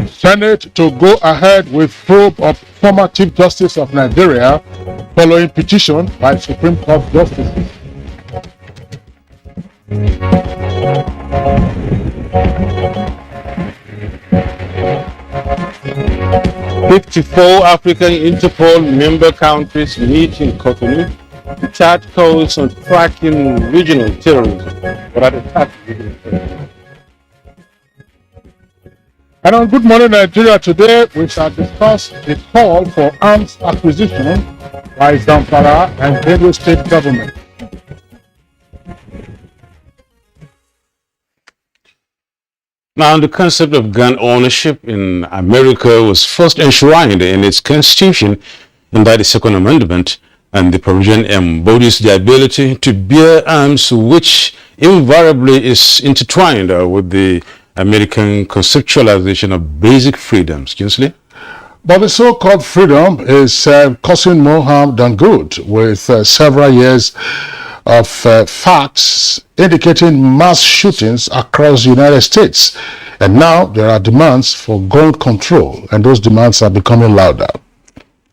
Senate to go ahead with probe of former Chief Justice of Nigeria following petition by Supreme Court justices. "54 African Interpol member countries meet in Cotonou to chart course on tracking regional terrorism." And on Good Morning Nigeria today, we shall discuss the call for arms acquisition by Zamfara and Benue state government. Now, the concept of gun ownership in America was first enshrined in its constitution under the Second Amendment, and the provision embodies the ability to bear arms, which invariably is intertwined with the American conceptualization of basic freedoms. Kinsley? But the so-called freedom is causing more harm than good, with several years of facts indicating mass shootings across the United States. And now there are demands for gun control, and those demands are becoming louder.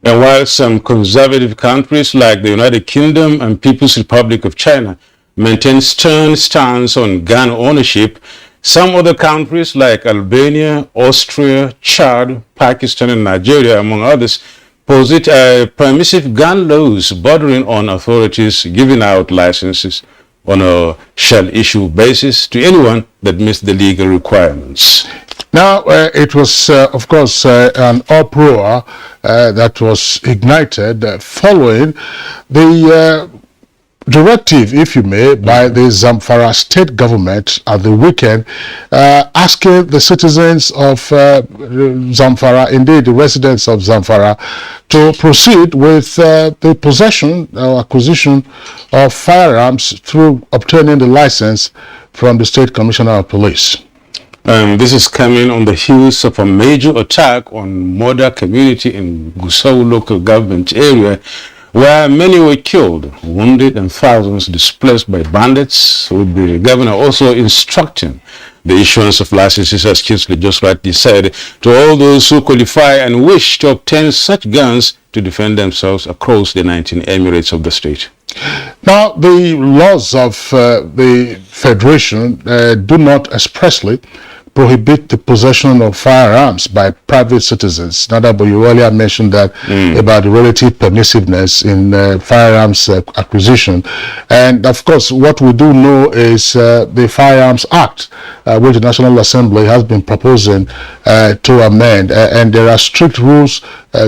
And while some conservative countries like the United Kingdom and People's Republic of China maintain stern stance on gun ownership, some other countries like Albania, Austria, Chad, Pakistan, and Nigeria, among others, posit permissive gun laws bordering on authorities giving out licenses on a shall-issue basis to anyone that meets the legal requirements. Now, it was, of course, an uproar that was ignited following the directive, if you may, by the Zamfara state government at the weekend, asking the citizens of Zamfara, indeed the residents of Zamfara, to proceed with the possession or acquisition of firearms through obtaining the license from the State Commissioner of Police. This is coming on the heels of a major attack on Moda community in Gusau local government area, where many were killed, wounded, and thousands displaced by bandits, with the governor also instructing the issuance of licenses, as Kinsley just rightly said, to all those who qualify and wish to obtain such guns to defend themselves across the 19 emirates of the state. Now, the laws of the Federation do not expressly prohibit the possession of firearms by private citizens. Now that, but you earlier mentioned that about the relative permissiveness in firearms acquisition. And of course, what we do know is the Firearms Act, which the National Assembly has been proposing to amend. And there are strict rules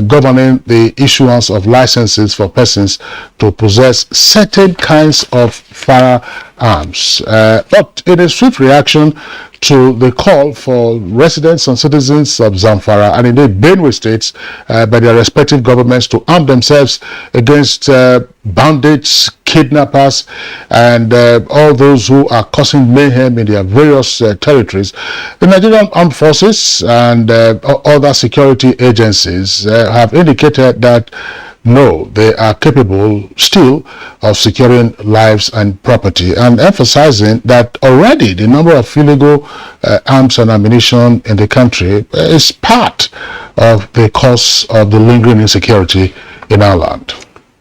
governing the issuance of licenses for persons to possess certain kinds of firearms. But in a swift reaction to the call for residents and citizens of Zamfara and indeed Benue states by their respective governments to arm themselves against bandits, kidnappers, and all those who are causing mayhem in their various territories, the Nigerian Armed Forces and other security agencies have indicated that no, they are capable still of securing lives and property, and emphasizing that already the number of illegal arms and ammunition in the country is part of the cause of the lingering insecurity in our land.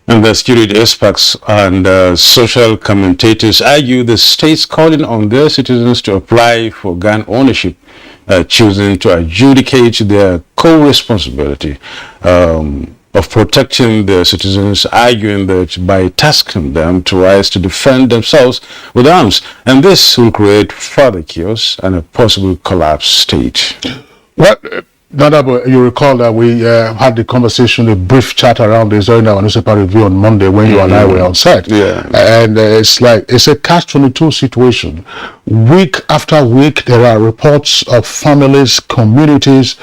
And the security experts and social commentators argue the states calling on their citizens to apply for gun ownership, choosing to adjudicate their co-responsibility of protecting their citizens, arguing that by tasking them to rise to defend themselves with arms, and this will create further chaos and a possible collapse state. Well, Nadab, you recall that we had the conversation, a brief chat around this during our newspaper review on Monday when you and I were on set. Yeah. And it's a catch-22 situation. Week after week, there are reports of families, communities,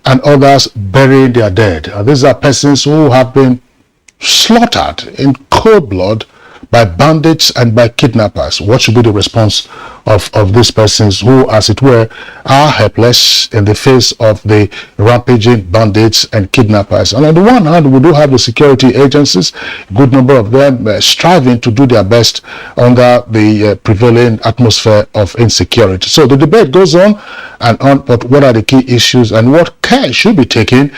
and others burying their dead. These are persons who have been slaughtered in cold blood by bandits and by kidnappers. What should be the response of these persons who, as it were, are helpless in the face of the rampaging bandits and kidnappers. And on the one hand, we do have the security agencies, a good number of them striving to do their best under the prevailing atmosphere of insecurity. So the debate goes on and on, but what are the key issues and what care should be taken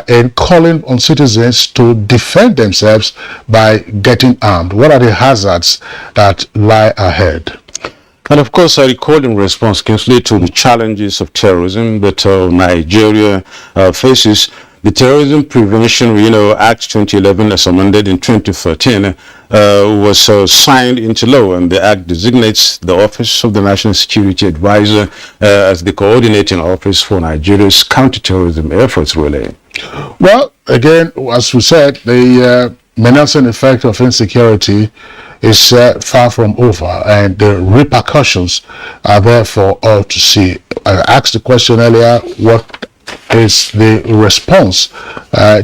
in calling on citizens to defend themselves by getting armed? What are the hazards that lie ahead? And of course, I recall in response, Kingsley, to the challenges of terrorism that Nigeria faces. The Terrorism Prevention, Act 2011, as amended in 2013, was signed into law, and the act designates the Office of the National Security Advisor as the coordinating office for Nigeria's counterterrorism efforts, really. Well, again, as we said, the menacing effect of insecurity is far from over, and the repercussions are there for all to see. I asked the question earlier, what is the response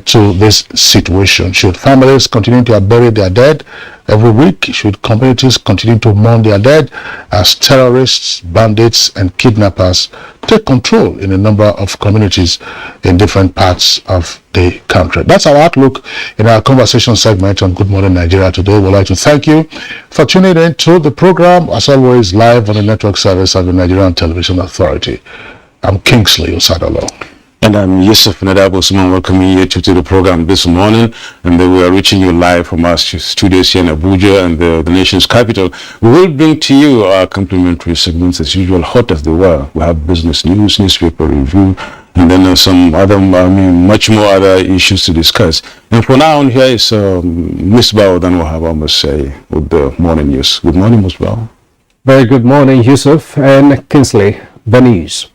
to this situation? Should families continue to bury their dead every week? Should communities continue to mourn their dead as terrorists, bandits, and kidnappers take control in a number of communities in different parts of the country? That's our outlook in our conversation segment on Good Morning Nigeria today. We'd like to thank you for tuning in to the program, as always, live on the network service of the Nigerian Television Authority. I'm Kingsley Osadolo. And I'm Yusuf Nadabo Usman, welcoming you to the program this morning. And we are reaching you live from our studios here in Abuja and the nation's capital. We will bring to you our complimentary segments as usual, hot as they were. We have business news, newspaper review, and then some other, much more other issues to discuss. And for now, on here is Ms. Bao, then we'll have almost say with the morning news. Good morning, Ms. Bao. Very good morning, Yusuf and Kingsley. The news.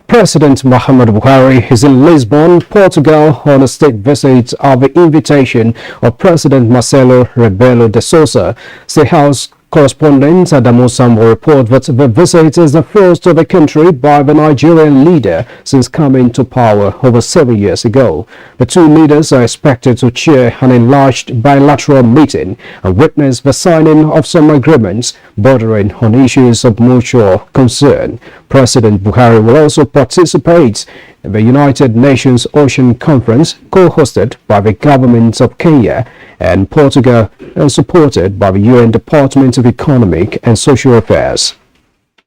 President Muhammad Buhari is in Lisbon, Portugal, on a state visit at the invitation of President Marcelo Rebelo de Sousa. State House correspondent Adamu Sambo report that the visit is the first of the country by the Nigerian leader since coming to power over 7 years ago. The two leaders are expected to chair an enlarged bilateral meeting and witness the signing of some agreements bordering on issues of mutual concern. President Buhari will also participate in the United Nations Ocean Conference, co-hosted by the governments of Kenya and Portugal and supported by the UN Department of Economic and Social Affairs.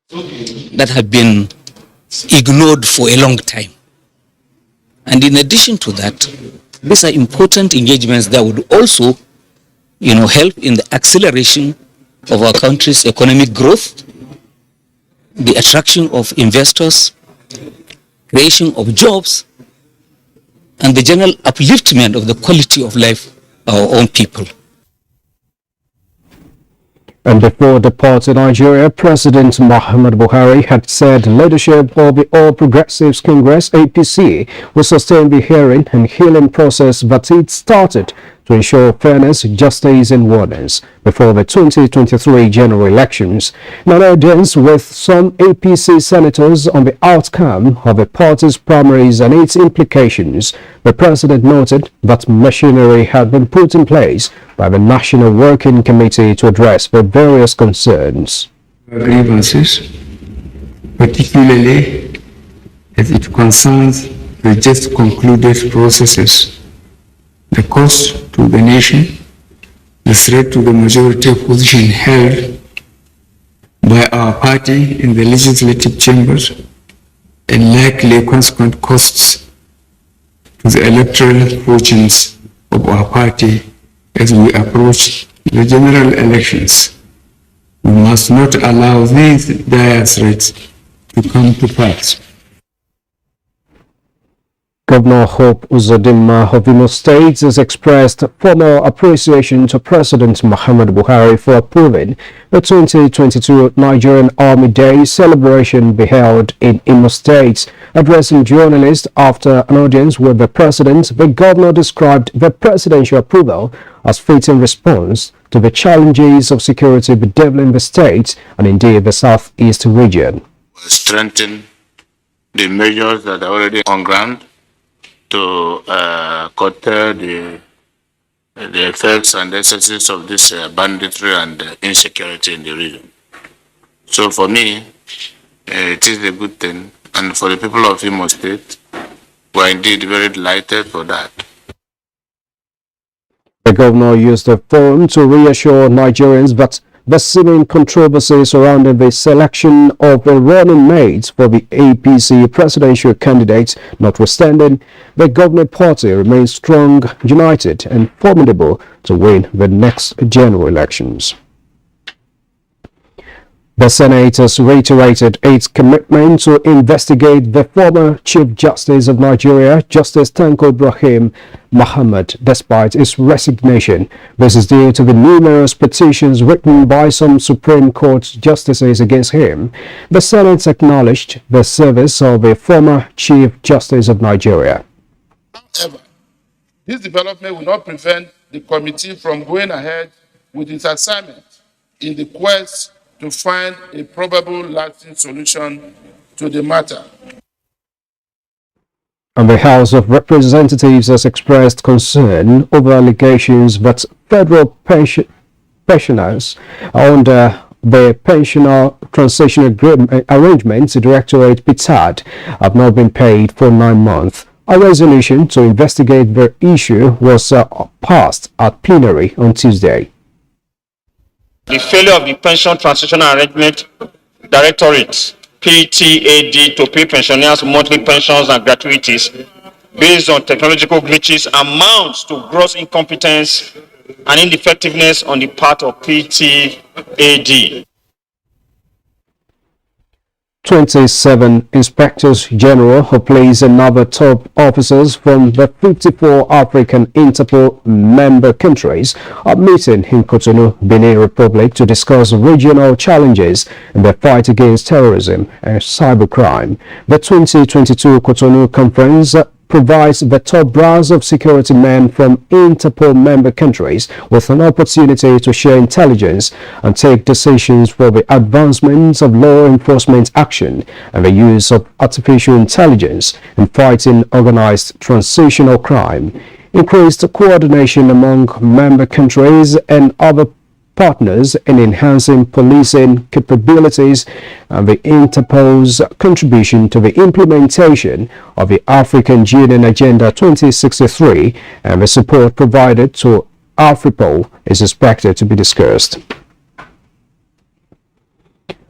That have been ignored for a long time. And in addition to that, these are important engagements that would also, help in the acceleration of our country's economic growth, the attraction of investors, creation of jobs, and the general upliftment of the quality of life of our own people. And before departing Nigeria, President Muhammad Buhari had said leadership of the All Progressives Congress, APC, will sustain the hearing and healing process that it started to ensure fairness, justice, and oneness before the 2023 general elections. In an audience with some APC senators on the outcome of the party's primaries and its implications, the president noted that machinery had been put in place by the National Working Committee to address the various concerns. Grievances, particularly as it concerns the just concluded processes, the cost to the nation, the threat to the majority position held by our party in the legislative chambers, and likely consequent costs to the electoral fortunes of our party as we approach the general elections. We must not allow these dire threats to come to pass. Governor Hope Uzodinma of Imo State has expressed formal appreciation to President Muhammad Buhari for approving the 2022 Nigerian Army Day celebration be held in Imo State. Addressing journalists after an audience with the president, the governor described the presidential approval as fitting response to the challenges of security bedeviling the state and indeed the southeast region. Strengthen the measures that are already on ground to curtail the effects and excesses of this banditry and insecurity in the region. So for me, it is a good thing. And for the people of Imo State, we are indeed very delighted for that. The governor used the forum to reassure Nigerians that the seeming controversy surrounding the selection of a running mate for the APC presidential candidate notwithstanding, the governing party remains strong, united, and formidable to win the next general elections. The Senate has reiterated its commitment to investigate the former Chief Justice of Nigeria, Justice Tanko Ibrahim Muhammad, despite his resignation. This is due to the numerous petitions written by some Supreme Court justices against him. The Senate acknowledged the service of a former Chief Justice of Nigeria. However, this development will not prevent the committee from going ahead with its assignment in the quest to find a probable lasting solution to the matter. And the House of Representatives has expressed concern over allegations that federal pensioners under the Pensioner Transition Arrangements Directorate (PTAD) have not been paid for 9 months. A resolution to investigate the issue was passed at plenary on Tuesday. The failure of the Pension Transition Arrangement Directorate (PTAD) to pay pensioners monthly pensions and gratuities based on technological glitches amounts to gross incompetence and ineffectiveness on the part of PTAD. 27 Inspectors General who place another top officers from the 54 African Interpol member countries are meeting in Cotonou, Benin Republic to discuss regional challenges in the fight against terrorism and cybercrime. The 2022 Cotonou Conference provides the top brass of security men from Interpol member countries with an opportunity to share intelligence and take decisions for the advancement of law enforcement action and the use of artificial intelligence in fighting organized transnational crime. Increased coordination among member countries and other partners in enhancing policing capabilities and the Interpol's contribution to the implementation of the African Union Agenda 2063 and the support provided to Afripol is expected to be discussed.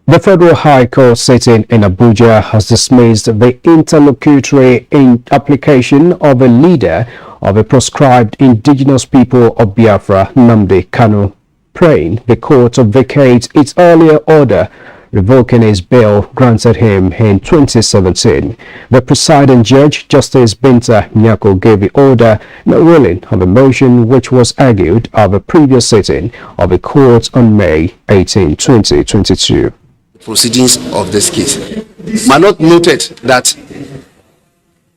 The Federal High Court sitting in Abuja has dismissed the interlocutory application of a leader of a proscribed indigenous people of Biafra, Nnamdi Kanu, praying the court to vacate its earlier order revoking his bail granted him in 2017. The presiding judge, Justice Binta Nyako, gave the order in a ruling on the motion which was argued at the previous sitting of the court on May 18, 2022. Proceedings of this case. Manot noted that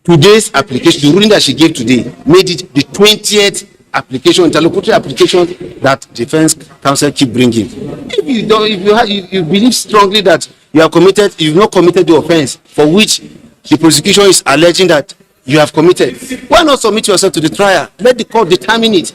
today's application, the ruling that she gave today, made it the 20th application, interlocutory application that defense counsel keep bringing. If you don't, if you believe strongly that you are committed, you've not committed the offense for which the prosecution is alleging that you have committed, why not submit yourself to the trial? Let the court determine it.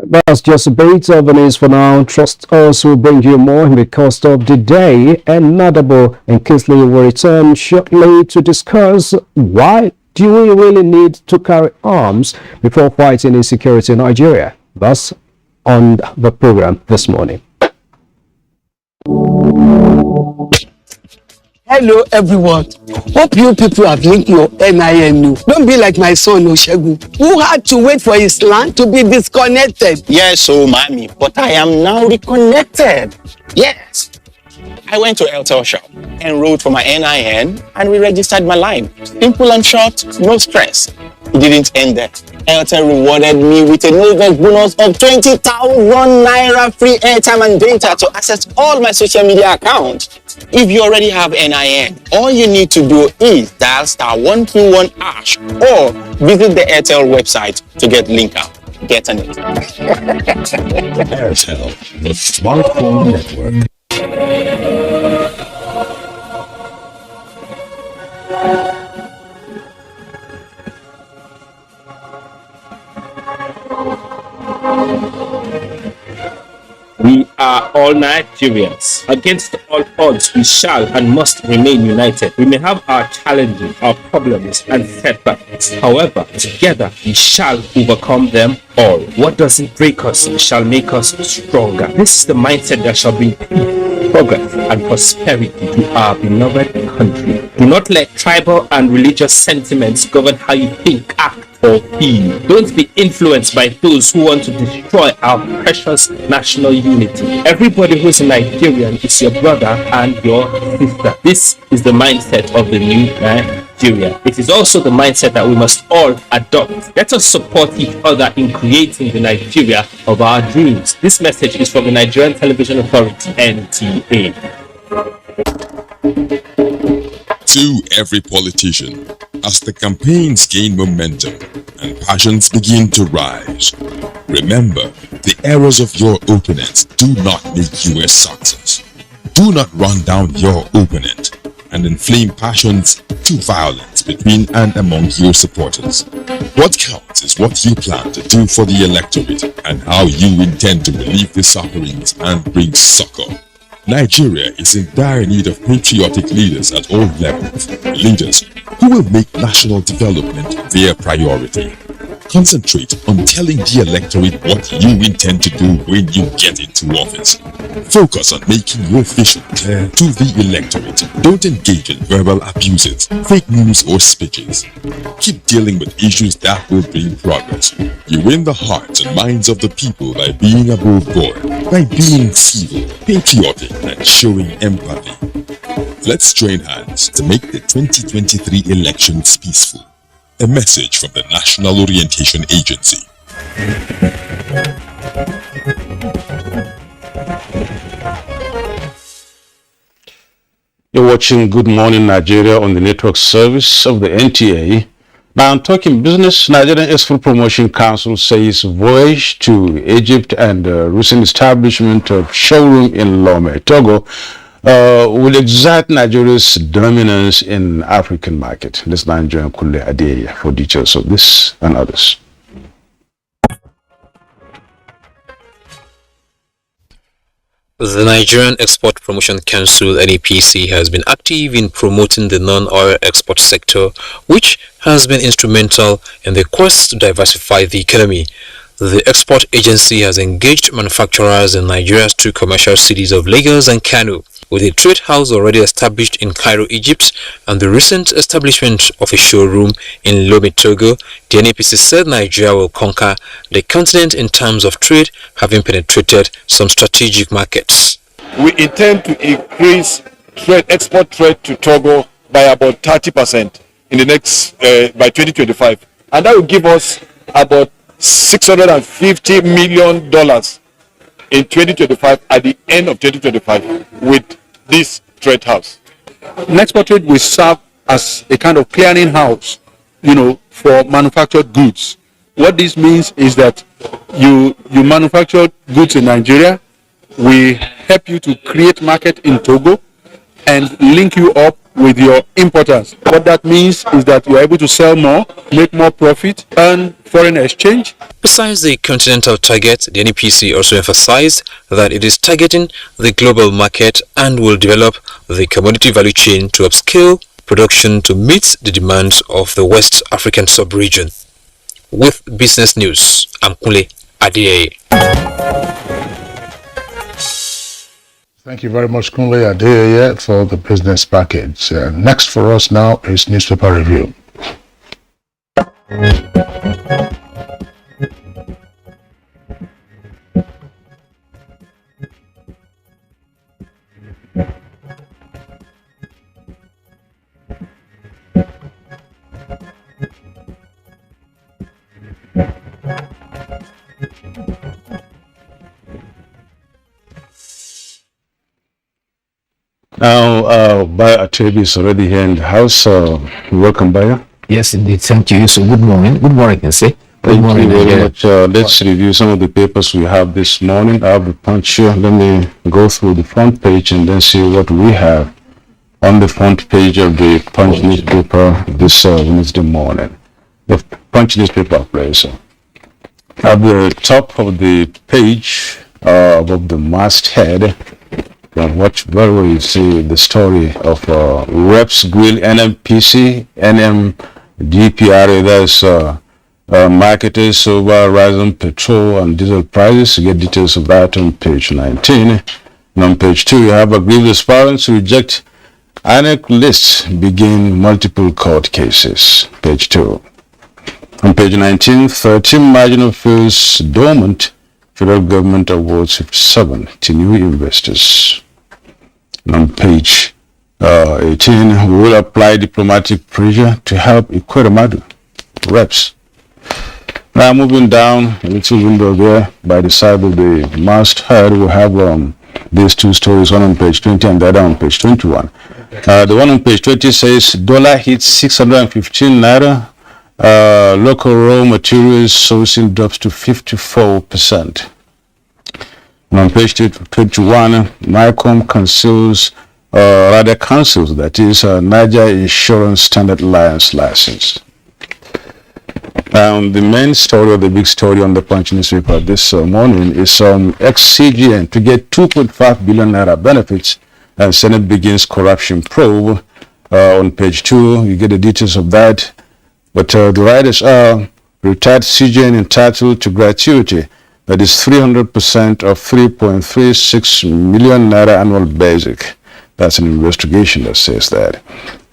That's just a bit of the news for now. Trust us will bring you more in the course of the day, and Nadabo and Kingsley will return shortly to discuss why do we really need to carry arms before fighting insecurity in Nigeria. Thus, on the program this morning. Hello everyone. Hope you people have linked your NIN. Don't be like my son Oshegun, who had to wait for his land to be disconnected. Yes, so mommy, but I am now reconnected. Yes. I went to Airtel shop, enrolled for my NIN, and re-registered my line. Simple and short, no stress. It didn't end there. Airtel rewarded me with a November bonus of 20,000 naira free airtime and data to access all my social media accounts. If you already have NIN, all you need to do is dial *121# or visit the Airtel website to get linked out. Get on it. Airtel, the smartphone network. We are all all Nigerians. Against all odds, we shall and must remain united. We may have our challenges, our problems, and setbacks. However, together we shall overcome them all. What doesn't break us shall make us stronger. This is the mindset that shall bring peace, progress, and prosperity to our beloved country. Do not let tribal and religious sentiments govern how you think, act, or feel. Don't be influenced by those who want to destroy our precious national unity. Everybody who is a Nigerian is your brother and your sister. This is the mindset of the new Nigeria. It is also the mindset that we must all adopt. Let us support each other in creating the Nigeria of our dreams. This message is from the Nigerian Television Authority, NTA. To every politician, as the campaigns gain momentum and passions begin to rise, remember, the errors of your opponents do not make you a success. Do not run down your opponent and inflame passions to violence between and among your supporters. What counts is what you plan to do for the electorate and how you intend to relieve the sufferings and bring succor. Nigeria is in dire need of patriotic leaders at all levels, leaders who will make national development their priority. Concentrate on telling the electorate what you intend to do when you get into office. Focus on making your vision clear to the electorate. Don't engage in verbal abuses, fake news or speeches. Keep dealing with issues that will bring progress. You win the hearts and minds of the people by being above board, by being civil, patriotic, and showing empathy. Let's join hands to make the 2023 elections peaceful. A message from the National Orientation Agency. You're watching Good Morning Nigeria on the network service of the NTA. Now, I'm talking business. Nigerian Export Promotion Council says voyage to Egypt and recent establishment of showroom in Lome, Togo, will exert Nigeria's dominance in African market. Let's now join Kule Adeye for details of this and others. The Nigerian Export Promotion Council (NEPC) has been active in promoting the non-oil export sector, which has been instrumental in the quest to diversify the economy. The export agency has engaged manufacturers in Nigeria's two commercial cities of Lagos and Kano, with a trade house already established in Cairo, Egypt, and the recent establishment of a showroom in Lome, Togo. The NEPC said Nigeria will conquer the continent in terms of trade, having penetrated some strategic markets. We intend to increase export trade to Togo by about 30% in the next by 2025, and that will give us about $650 million in 2025 at the end of 2025 with this trade house. Export trade will serve as a kind of clearing house, for manufactured goods. What this means is that you manufacture goods in Nigeria, we help you to create market in Togo and link you up with your importers. What that means is that you are able to sell more, make more profit, earn foreign exchange. Besides the continental target, the NEPC also emphasized that it is targeting the global market and will develop the commodity value chain to upscale production to meet the demands of the West African sub-region. With business news, I'm Kule Adeye. Thank you very much, Kunle Adeye, for the business package. Next for us now is newspaper review. Now, Baya Atebi is already here in the house. Welcome, Baya. Yes, indeed. Thank you. So, good morning. Good morning, I can say. Thank you very much. Let's review some of the papers we have this morning. I have the Punch here. Let me go through the front page and then see what we have on the front page of the Punch newspaper this Wednesday morning. The Punch newspaper, please. At the top of the page, above the masthead. From watch very well, you see the story of Reps Grill NMPC, NMDPRA, that's marketers over rising petrol and diesel prices. You get details of that on page 19. And on page 2, you have grievous parents who reject INEC lists begin multiple court cases. Page 2. On page 19, 13 marginal fields dormant. Federal government awards 57 to new investors. And on page 18, we will apply diplomatic pressure to help Ikweremadu reps. Now moving down a little window there by the side of the masthead, we have these two stories, one on page 20 and the other on page 21. The one on page 20 says dollar hits 615 naira. Local raw materials sourcing drops to 54%. And on page 21, NICOM cancels that is Niger Insurance Standard Alliance license. The main story or the big story on the Punch newspaper this morning is ex-CGN to get 2.5 billion naira benefits, and Senate begins corruption probe. On page 2, you get the details of that. But the writers are retired CGN entitled to gratuity, that is 300% of 3.36 million naira annual basic. That's an investigation that says that.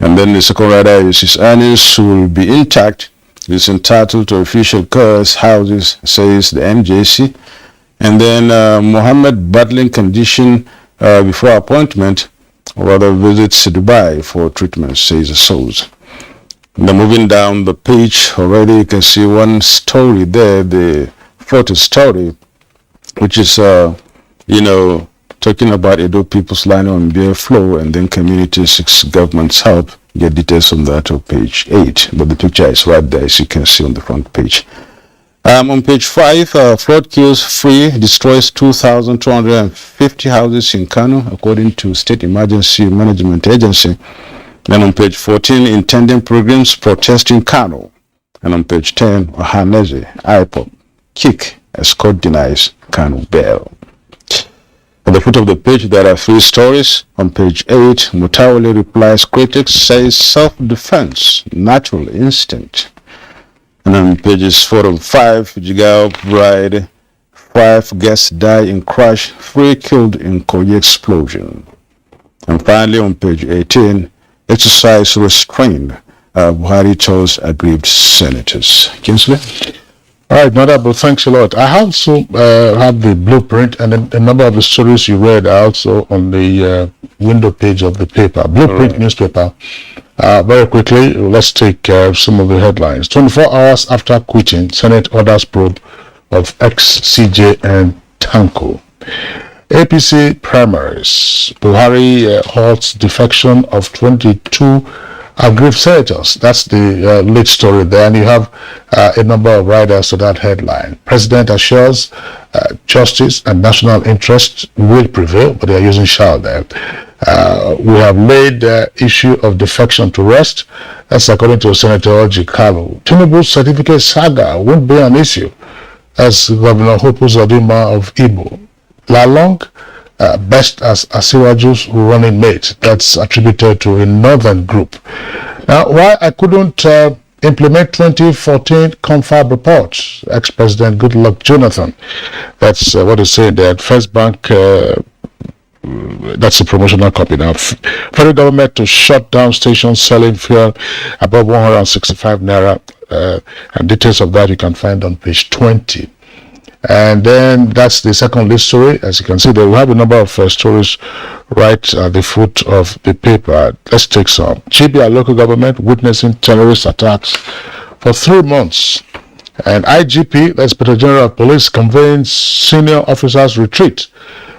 And then the second writer is his earnings will be intact. It's entitled to official cars, houses, says the NJC. And then Mohammed battling condition before appointment, or rather visits Dubai for treatment, says the source. And then moving down the page already, you can see one story there, the photo story, which is, talking about Edo people's line on beer flow, and then community seeks government's help. Get details on that on page 8, but the picture is right there, as you can see on the front page. On page 5, flood kills free, destroys 2,250 houses in Kano, according to State Emergency Management Agency. Then on page 14, intending programs protesting Kano. And on page 10, Ohaneze, IPOP, kick as court denies Kano bail. At the foot of the page, there are 3 stories. On page 8, Mutawale replies critics, says self-defense, natural instinct. And on pages 4 and 5, Jigawa bride, 5 guests die in crash, 3 killed in Kogi explosion. And finally, on page 18, exercise restrained. Buhari tells aggrieved senators. Kinsley? All right, Madam, thanks a lot. I also have the blueprint, and a number of the stories you read are also on the window page of the paper, blueprint newspaper. Very quickly, let's take some of the headlines. 24 hours after quitting, Senate orders probe of ex-CJ and Tanko. APC primaries. Buhari halts defection of 22 aggrieved senators. That's the lead story there, and you have a number of riders to that headline. President assures justice and national interest will prevail, but they are using shall there. We have laid the issue of defection to rest. That's according to Senator Oji Kalu. Tinubu's certificate saga won't be an issue, as Governor Hopu Zadima of Igbo. Lalong, best as Asiwaju's running mate. That's attributed to a northern group. Now, why I couldn't implement 2014 confab report, ex-president Goodluck Jonathan. That's what is said there. First Bank, that's a promotional copy now. Federal government to shut down stations selling fuel above 165 naira. And details of that you can find on page 20. And then that's the second lead story. As you can see, there we have a number of stories right at the foot of the paper. Let's take some. Chibia local government witnessing terrorist attacks for 3 months. And IGP, that's Inspector General of Police, convenes senior officers retreat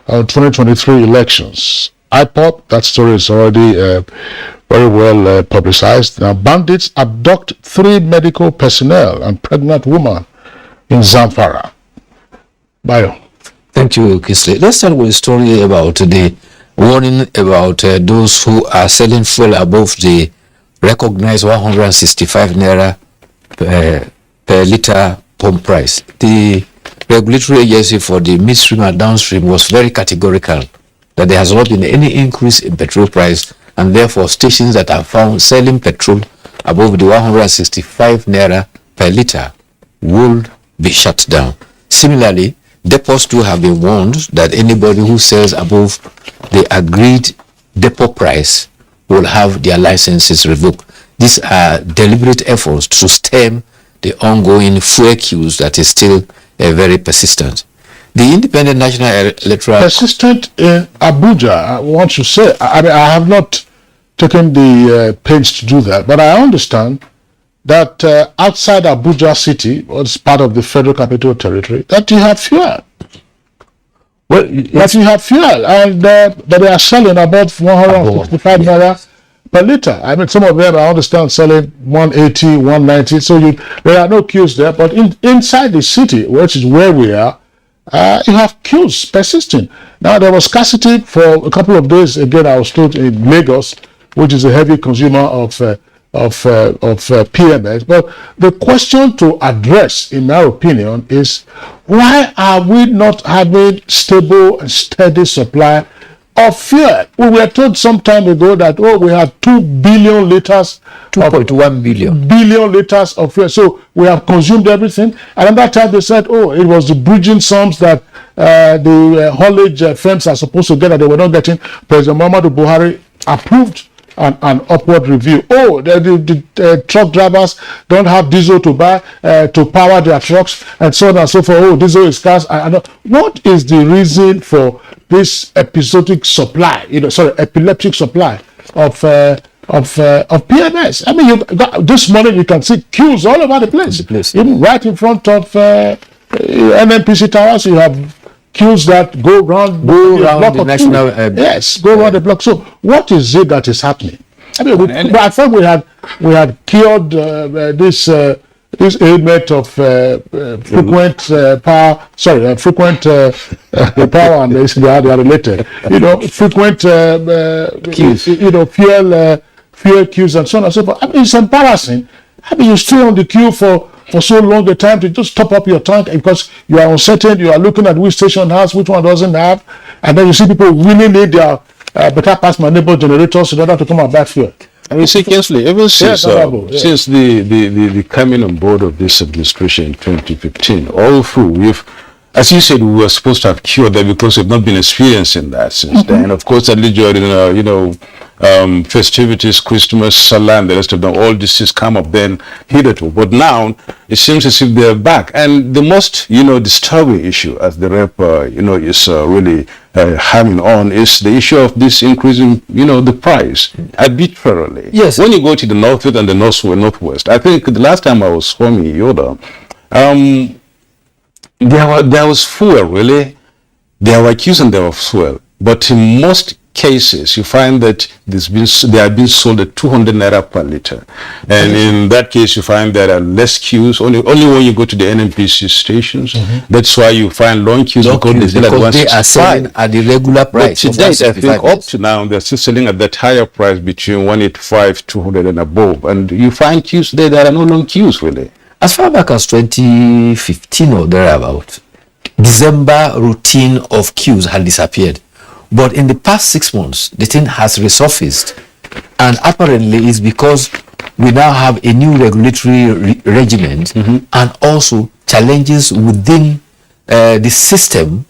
on 2023 elections. IPOP, that story is already very well publicized. Now, bandits abduct 3 medical personnel and pregnant woman in Zamfara. Bayo. Thank you, Kisley. Let's start with a story about the warning about those who are selling fuel above the recognized 165 naira per liter pump price. The regulatory agency for the midstream and downstream was very categorical that there has not been any increase in petrol price, and therefore stations that are found selling petrol above the 165 naira per litre will be shut down. Similarly, depots too have been warned that anybody who sells above the agreed depot price will have their licenses revoked. These are deliberate efforts to stem the ongoing fuel queues that is still very persistent. The Independent National Electoral... Persistent in Abuja, I want to say. I mean, I have not taken the pains to do that, but I understand that outside Abuja city, what's part of the Federal Capital Territory, that you have fuel. Well, that you have fuel, and that they are selling above 165 naira per litre. I mean, some of them, I understand, selling 180, 190. So there are no queues there. But inside the city, which is where we are, you have queues persisting. Now, there was scarcity for a couple of days. Again, I was told in Lagos, which is a heavy consumer of PMS. But the question to address, in my opinion, is why are we not having stable and steady supply of fuel? We were told some time ago that, we have 2 billion liters, 2.1 billion liters of fuel. So we have consumed everything. And at that time they said, it was the bridging sums that the haulage firms are supposed to get that they were not getting. President Muhammadu Buhari approved an upward review. The truck drivers don't have diesel to buy to power their trucks, and so on and so forth. Diesel is scarce. What is the reason for this episodic supply? Epileptic supply of PMS. I mean, this morning you can see queues all over the place. Even right in front of NNPC towers, you have queues that go around the national go around the block. So what is it that is happening? I mean, I thought we had cured this ailment of frequent power. Sorry, frequent power, and they are related. Frequent queues. Fuel queues and so on and so forth. I mean, it's embarrassing. I mean, you stay on the queue for so long a time to just top up your tank because you are uncertain, you are looking at which station has, which one doesn't have, and then you see people really need their better pass my neighbor generators in order to come and buy fuel. And you see, Kinsley, ever since the coming on board of this administration in 2015, all through, as you said, we were supposed to have cured that because we've not been experiencing that since then. Of course, at least during, festivities, Christmas, Salah, and the rest of them, all this has come up then hitherto. But now, it seems as if they're back. And the most, disturbing issue, as the rep, is really hammering on, is the issue of this increasing, the price arbitrarily. Yes. When you go to the northwest and the northwest, I think the last time I was home in Yoda, there was fuel, really. There were queues and there was fuel. But in most cases, you find that they are being sold at 200 naira per liter. And in that case, you find there are less queues, only when you go to the NNPC stations. That's why you find long queues because they are selling at the regular price. But today, I think up to now, they're still selling at that higher price between 185, 200 and above. And you find queues there that are no long queues, really. As far back as 2015 or thereabout, December routine of queues had disappeared. But in the past 6 months, the thing has resurfaced. And apparently it's because we now have a new regulatory regiment and also challenges within the system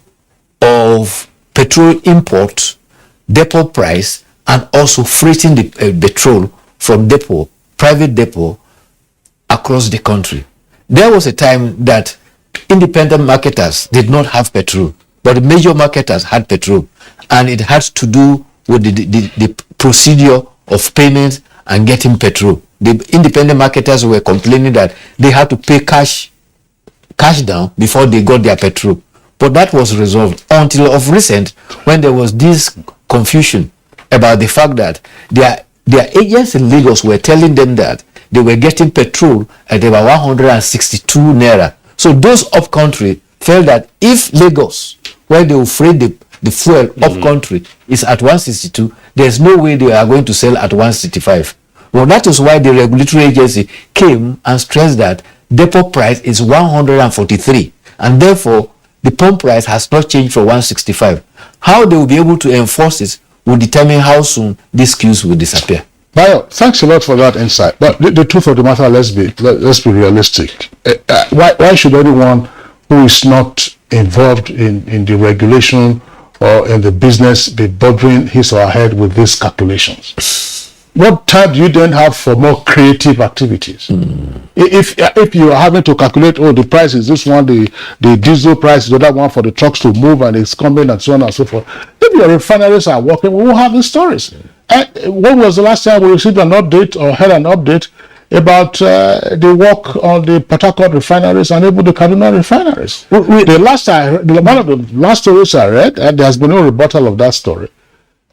of petrol import, depot price, and also freighting the petrol from depot, private depot, across the country. There was a time that independent marketers did not have petrol, but the major marketers had petrol. And it has to do with the procedure of payment and getting petrol. The independent marketers were complaining that they had to pay cash down before they got their petrol. But that was resolved until of recent, when there was this confusion about the fact that their agents in Lagos were telling them that they were getting petrol at about 162 naira. So those up country felt that if Lagos, where they will freight the fuel up country, is at 162, there's no way they are going to sell at 165. Well, that is why the regulatory agency came and stressed that depot price is 143. and therefore the pump price has not changed from 165. How they will be able to enforce it will determine how soon these queues will disappear. Bayo, thanks a lot for that insight. But the truth of the matter, let's be realistic. Why should anyone who is not involved in the regulation or in the business be bothering his or her head with these calculations? What time do you then have for more creative activities? If you are having to calculate, oh, the price is this one, the diesel price is the other one for the trucks to move and it's coming and so on and so forth. If your refineries are working, we will have the stories. When was the last time we received an update or had an update about the work on the Port Harcourt refineries and even the Kaduna refineries? The last one of the last stories I read, and there has been no rebuttal of that story,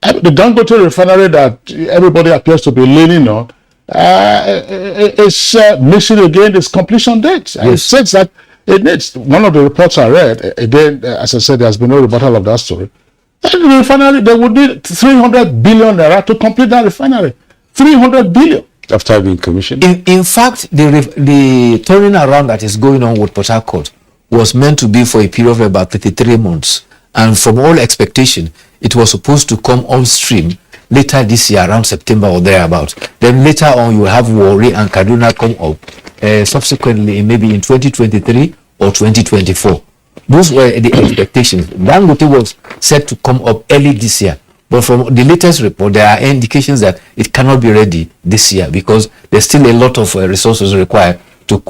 the Dangote refinery that everybody appears to be leaning on is missing again its completion date. And it says that it needs, one of the reports I read, again, as I said, there has been no rebuttal of that story. The refinery, they would need 300 billion naira to complete that refinery. 300 billion. After being commissioned? In fact, the turning around that is going on with Port Harcourt was meant to be for a period of about 33 months. And from all expectation, it was supposed to come on stream later this year, around September or thereabouts. Then later on, you will have Warri and Kaduna come up, subsequently maybe in 2023 or 2024. Those were the expectations. Dangote was set to come up early this year. But from the latest report, there are indications that it cannot be ready this year because there's still a lot of resources required to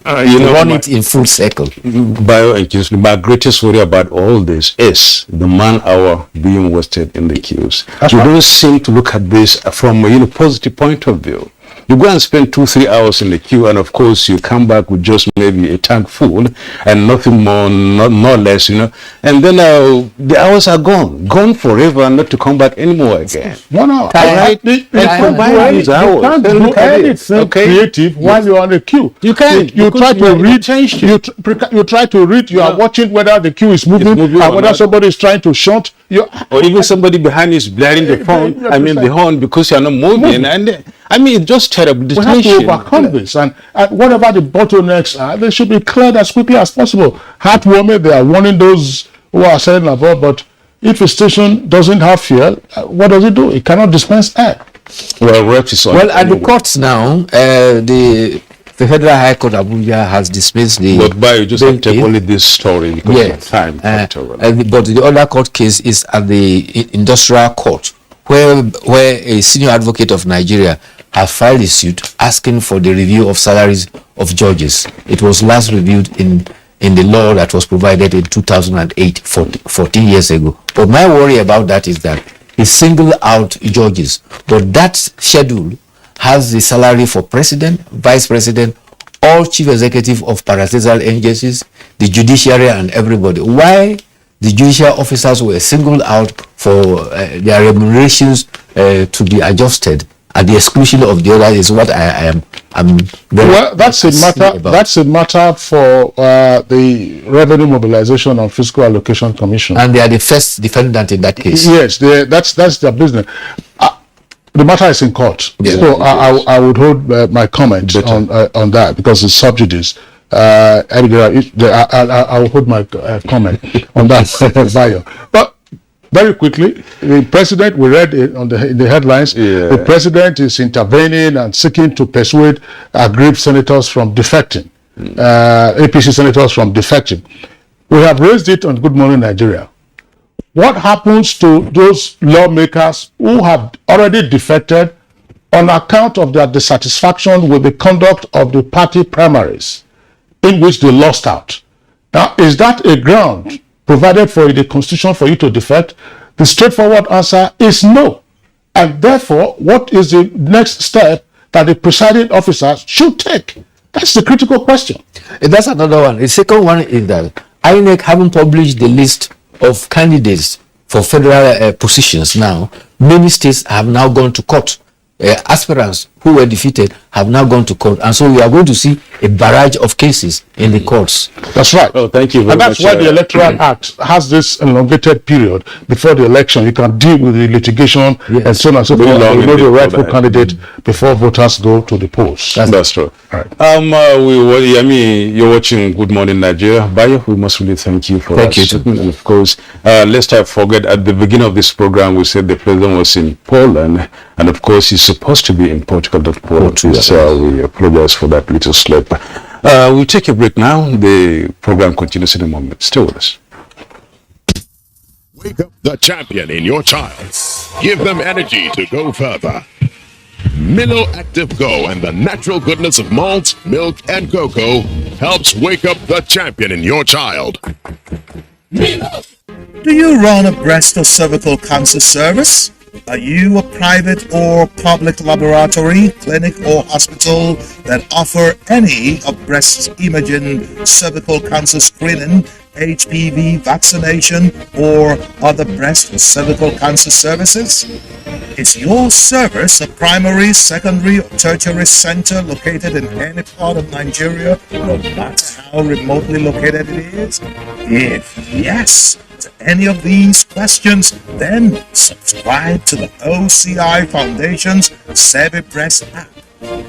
run it in full cycle. Bayo and Kingsley, my greatest worry about all this is the man hour being wasted in the queues. You don't seem to look at this from a positive point of view. You go and spend 2-3 hours in the queue, and of course you come back with just maybe a tank full and nothing more, not less, and then the hours are gone forever, and not to come back anymore again. No. Right? You can't do anything creative while you're on the queue. You can't. You try to read. You try to read. You are watching whether the queue is moving and whether somebody is trying to short. Or even somebody behind is blaring the phone. The horn because you're not moving. And it's just terrible. We have to overcome this, and whatever the bottlenecks are, they should be cleared as quickly as possible. Heartwarming, they are warning those who are selling abroad, but if a station doesn't have fuel, what does it do? It cannot dispense air. Well, at the courts now, the Federal High Court Abuja has dismissed the... But Bayo, just have to take only this story because of time. But the other court case is at the Industrial Court, where a senior advocate of Nigeria has filed a suit asking for the review of salaries of judges. It was last reviewed in the law that was provided in 2008, 14 years ago. But my worry about that is that he singled out judges, but that schedule has the salary for president, vice president, all chief executive of paralegal agencies, the judiciary, and everybody. Why the judicial officers were singled out for their remunerations to be adjusted at the exclusion of the others is what I'm very well. That's a matter. That's a matter for the Revenue Mobilization and Fiscal Allocation Commission, and they are the first defendant in that case. Yes, that's their business. The matter is in court, so I would hold my comment on that because it's sub judice. I will hold my comment on that, Bayo. But very quickly, the president, we read it in the headlines, the president is intervening and seeking to persuade aggrieved senators from defecting, APC senators from defecting. We have raised it on Good Morning Nigeria. What happens to those lawmakers who have already defected on account of their dissatisfaction with the conduct of the party primaries in which they lost out? Now, is that a ground provided for in the Constitution for you to defect? The straightforward answer is no. And therefore, what is the next step that the presiding officers should take? That's the critical question. That's another one. The second one is that INEC haven't published the list of candidates for federal positions now. Many states have now gone to court aspirants who were defeated have now gone to court, and so we are going to see a barrage of cases in the courts. That's right. Oh, thank you very and that's much. why the Electoral Act has this elongated period before the election. You can deal with the litigation and so on and so forth. You know the rightful candidate before voters go to the polls. That's true. All right. You're watching Good Morning Nigeria. Bayo, we must really thank you for that. Thank you. And of course, lest I forget, at the beginning of this program, we said the president was in Poland, and of course, he's supposed to be in Portugal, not Poland. So we apologize for that little slip. We'll take a break now. The program continues in a moment. Stay with us. Wake up the champion in your child. Give them energy to go further. Milo Active Go and the natural goodness of malt, milk, and cocoa helps wake up the champion in your child. Milo. Do you run a breast or cervical cancer service? Are you a private or public laboratory, clinic, or hospital that offer any of breast imaging, cervical cancer screening, HPV vaccination, or other breast or cervical cancer services? Is your service a primary, secondary, or tertiary center located in any part of Nigeria, no matter how remotely located it is? If yes, to any of these questions, then subscribe to the OCI Foundation's Savvy Breast app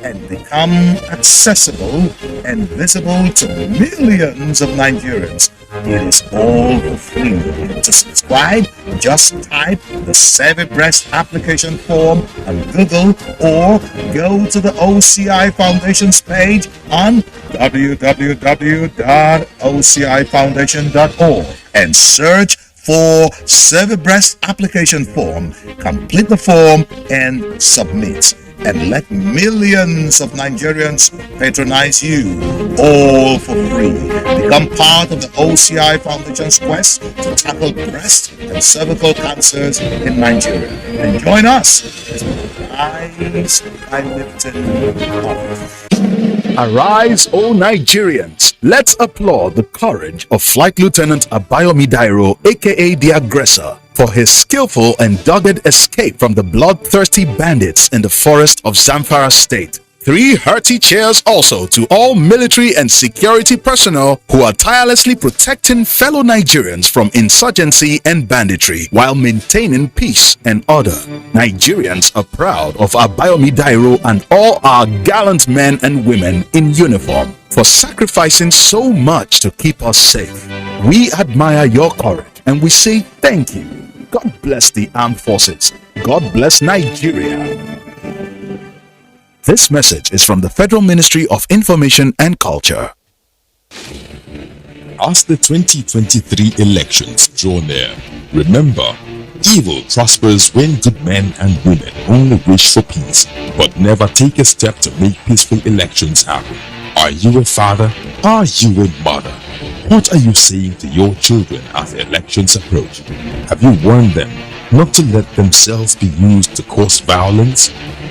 and become accessible and visible to millions of Nigerians. It is all for free. To subscribe, just type the Savvy Breast application form on Google or go to the OCI Foundation's page on www.ocifoundation.org and search for Savvy Breast application form. Complete the form and submit. And let millions of Nigerians patronize you, all for free. Become part of the OCI Foundation's quest to tackle breast and cervical cancers in Nigeria. And join us as we rise by lifting off. Arise, O Nigerians! Let's applaud the courage of Flight Lieutenant Abayomi Dairo, aka the Aggressor, for his skillful and dogged escape from the bloodthirsty bandits in the forest of Zamfara State. 3 hearty cheers also to all military and security personnel who are tirelessly protecting fellow Nigerians from insurgency and banditry while maintaining peace and order. Nigerians are proud of Abayomi Dairo and all our gallant men and women in uniform for sacrificing so much to keep us safe. We admire your courage and we say thank you. God bless the armed forces. God bless Nigeria. This message is from the Federal Ministry of Information and Culture. As the 2023 elections draw near, remember, evil prospers when good men and women only wish for peace, but never take a step to make peaceful elections happen. Are you a father? Are you a mother? What are you saying to your children as the elections approach? Have you warned them not to let themselves be used to cause violence?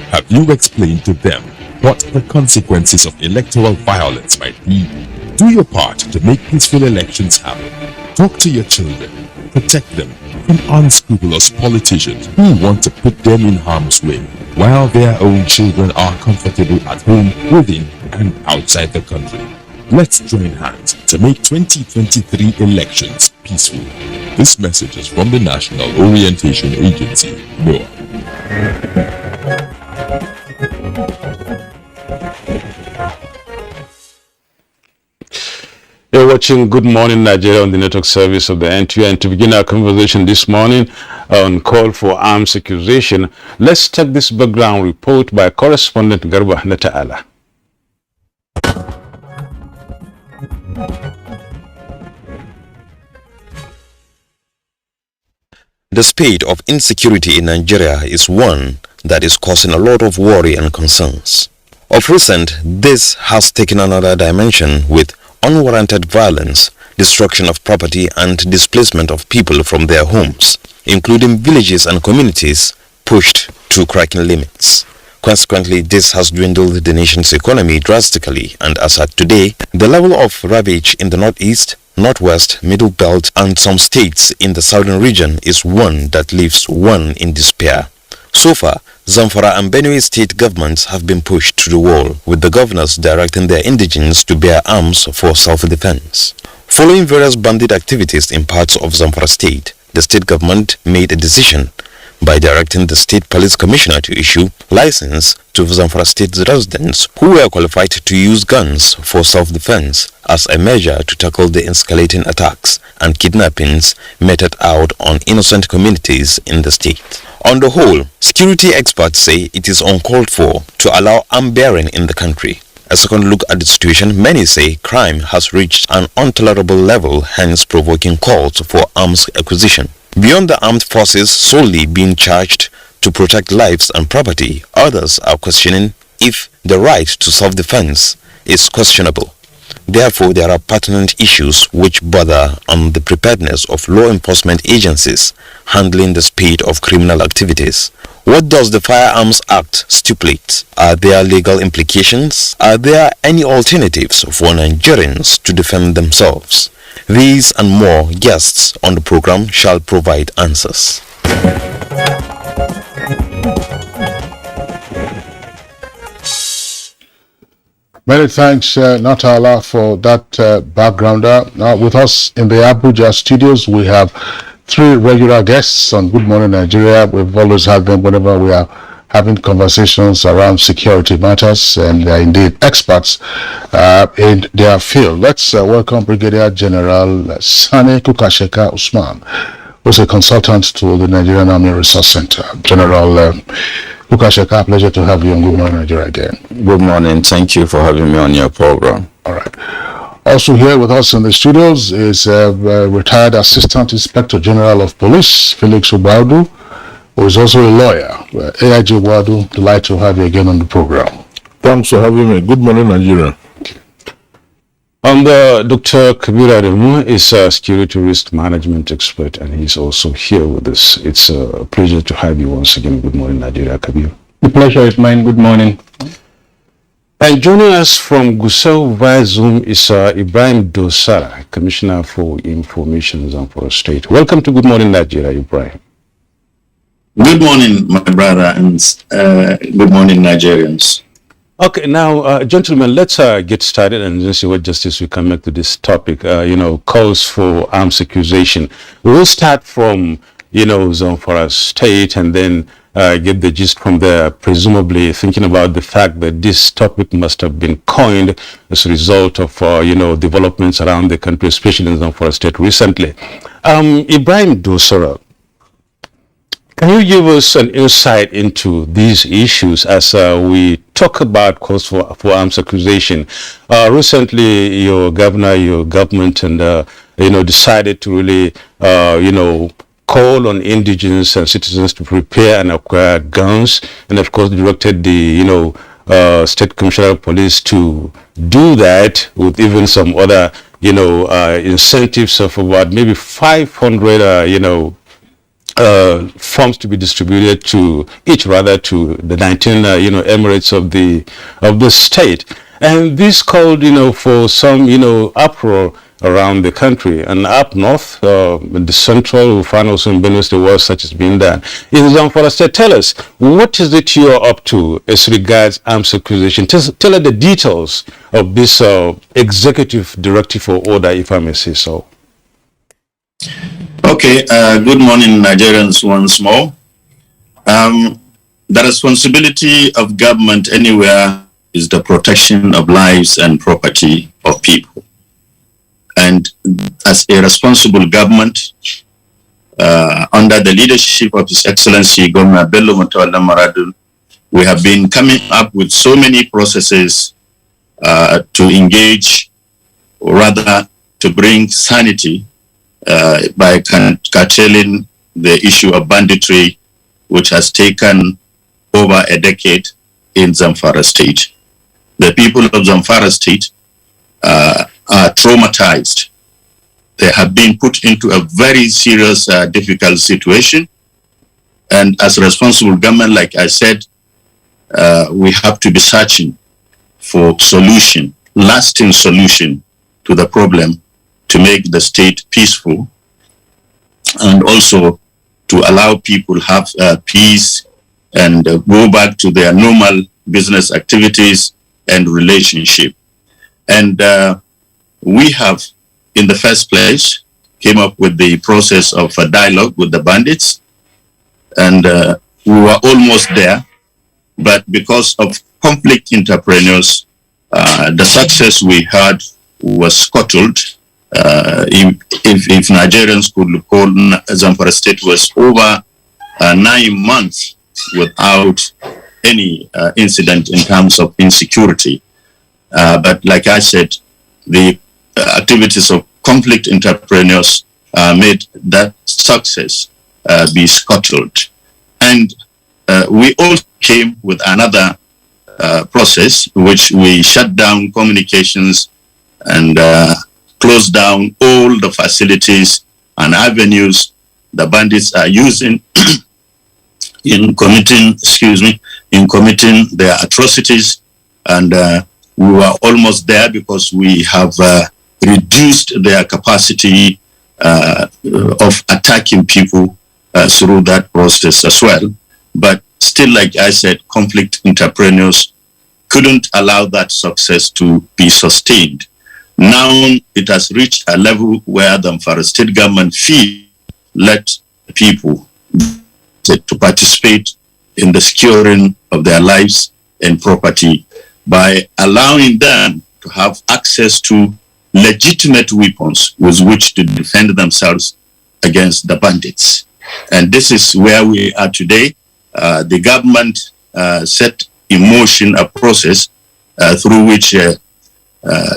Have you explained to them what the consequences of electoral violence might be? Do your part to make peaceful elections happen. Talk to your children. Protect them from unscrupulous politicians who want to put them in harm's way, while their own children are comfortable at home, within and outside the country. Let's join hands to make 2023 elections peaceful. This message is from the National Orientation Agency, NOAA. You're watching Good Morning Nigeria on the network service of the NTA, and to begin our conversation this morning on call for arms accusation, let's take this background report by correspondent Garba Nata'ala. The spate of insecurity in Nigeria is one that is causing a lot of worry and concerns. Of recent, this has taken another dimension with unwarranted violence, destruction of property and displacement of people from their homes, including villages and communities pushed to cracking limits. Consequently, this has dwindled the nation's economy drastically, and as at today, the level of ravage in the northeast, northwest, middle belt and some states in the southern region is one that leaves one in despair. So far, Zamfara and Benue state governments have been pushed to the wall, with the governors directing their indigents to bear arms for self-defense. Following various bandit activities in parts of Zamfara state, the state government made a decision by directing the state police commissioner to issue license to Zamfara state residents who were qualified to use guns for self-defense as a measure to tackle the escalating attacks and kidnappings meted out on innocent communities in the state. On the whole, security experts say it is uncalled for to allow arm bearing in the country. A second look at the situation, many say crime has reached an intolerable level, hence provoking calls for arms acquisition. Beyond the armed forces solely being charged to protect lives and property, others are questioning if the right to self-defense is questionable. Therefore, there are pertinent issues which bother on the preparedness of law enforcement agencies handling the spate of criminal activities. What does the Firearms Act stipulate? Are there legal implications? Are there any alternatives for Nigerians to defend themselves? These and more guests on the program shall provide answers. Many thanks, Natala, for that backgrounder. Now, with us in the Abuja studios, we have three regular guests on Good Morning Nigeria. We've always had them whenever we are having conversations around security matters, and they're indeed experts in their field. Let's welcome Brigadier General Sani Kukasheka Usman, who's a consultant to the Nigerian Army Resource Center. General Kukasheka, pleasure to have you on Good Morning Nigeria again. Good morning. Thank you for having me on your program. All right. Also here with us in the studios is retired Assistant Inspector General of Police, Felix Ubaudu, who is also a lawyer. AIG Ubaudu, delighted to have you again on the program. Thanks for having me. Good morning, Nigeria. And Dr. Kabir Adamu is a security risk management expert, and he's also here with us. It's a pleasure to have you once again. Good morning, Nigeria, Kabir. The pleasure is mine. Good morning. And joining us from Gusau via Zoom is Ibrahim Dosara, Commissioner for Information Zamfara State. Welcome to Good Morning, Nigeria, Ibrahim. Good morning, my brother, and good morning, Nigerians. Okay, now, gentlemen, let's get started and then see what justice we can make to this topic. Calls for arms accusation. We'll start from, Zamfara State and then get the gist from there, presumably thinking about the fact that this topic must have been coined as a result of, developments around the country, especially in Zamfara State recently. Ibrahim Dosara, can you give us an insight into these issues as we talk about calls for arms accusation? Recently, your governor, your government, and decided to really, call on indigents and citizens to prepare and acquire guns, and of course directed the State Commissioner of Police to do that with even some other incentives of about maybe 500 forms to be distributed to the 19 emirates of the state, and this called for some uproar around the country. And up north in the central, we find also in Benue State, was such as being done. In Zamfara State, tell us, what is it you are up to as regards arms accusation? Tell us the details of this executive directive or order, if I may say so. Okay, good morning, Nigerians, once more. The responsibility of government anywhere is the protection of lives and property of people. And as a responsible government, under the leadership of His Excellency Governor Bello Mutawalla Maradun, we have been coming up with so many processes to engage, or rather to bring sanity by curtailing the issue of banditry, which has taken over a decade in Zamfara State. The people of Zamfara State are traumatized. They have been put into a very serious, difficult situation. And as a responsible government, like I said, we have to be searching for solution, lasting solution to the problem, to make the state peaceful, and also to allow people have peace and go back to their normal business activities and relationship. And we have, in the first place, came up with the process of a dialogue with the bandits, and we were almost there, but because of conflict entrepreneurs, the success we had was scuttled. If Nigerians could recall, Zamfara State was over 9 months without any incident in terms of insecurity. But like I said, the activities of conflict entrepreneurs made that success be scuttled. And we also came with another process, which we shut down communications and closed down all the facilities and avenues the bandits are using in committing their atrocities. And we were almost there because we have reduced their capacity of attacking people through that process as well. But still, like I said, conflict entrepreneurs couldn't allow that success to be sustained. Now it has reached a level where the Zamfara state government let people to participate in the securing of their lives and property by allowing them to have access to legitimate weapons with which to defend themselves against the bandits. And this is where we are today. The government set in motion a process through which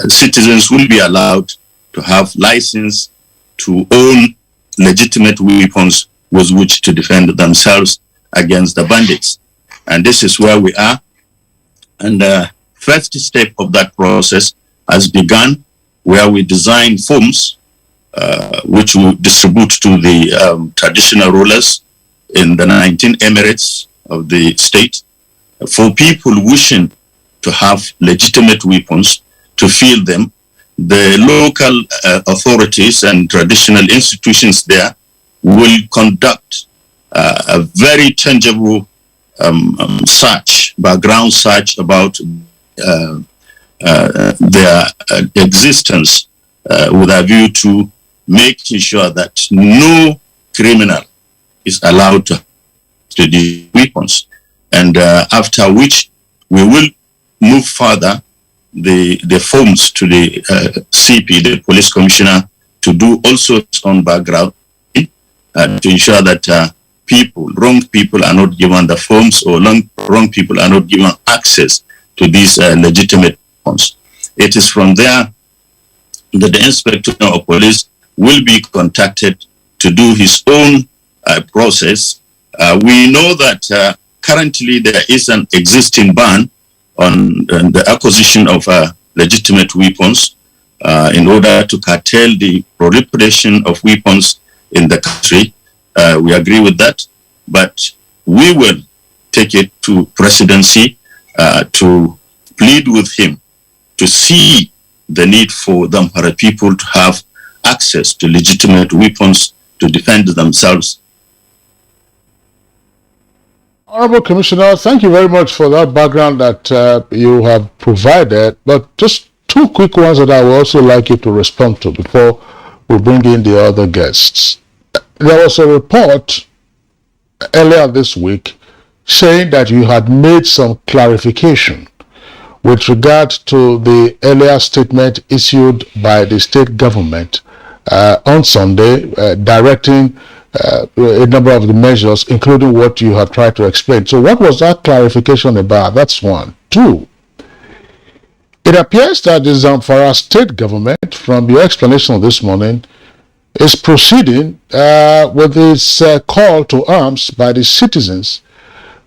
citizens will be allowed to have license to own legitimate weapons with which to defend themselves against the bandits. And this is where we are. And the first step of that process has begun, where we design forms which we distribute to the traditional rulers in the 19 emirates of the state for people wishing to have legitimate weapons to field them. The local authorities and traditional institutions there will conduct a very tangible background search about their existence with a view to making sure that no criminal is allowed to these weapons. And after which we will move further the forms to the CP, the police commissioner, to do also its own background to ensure that wrong people are not given the forms, or wrong people are not given access to these legitimate forms. It is from there that the inspector of police will be contacted to do his own process. We know that currently there is an existing ban on the acquisition of legitimate weapons in order to curtail the proliferation of weapons in the country. We agree with that, but we will take it to presidency to plead with him to see the need for Zamfara people to have access to legitimate weapons to defend themselves. Honorable Commissioner, thank you very much for that background that you have provided, but just two quick ones that I would also like you to respond to before we bring in the other guests. There was a report earlier this week saying that you had made some clarification with regard to the earlier statement issued by the state government on Sunday, directing a number of the measures, including what you have tried to explain. So what was that clarification about? That's one. Two, it appears that the Zamfara state government, from your explanation this morning, is proceeding with this call to arms by the citizens,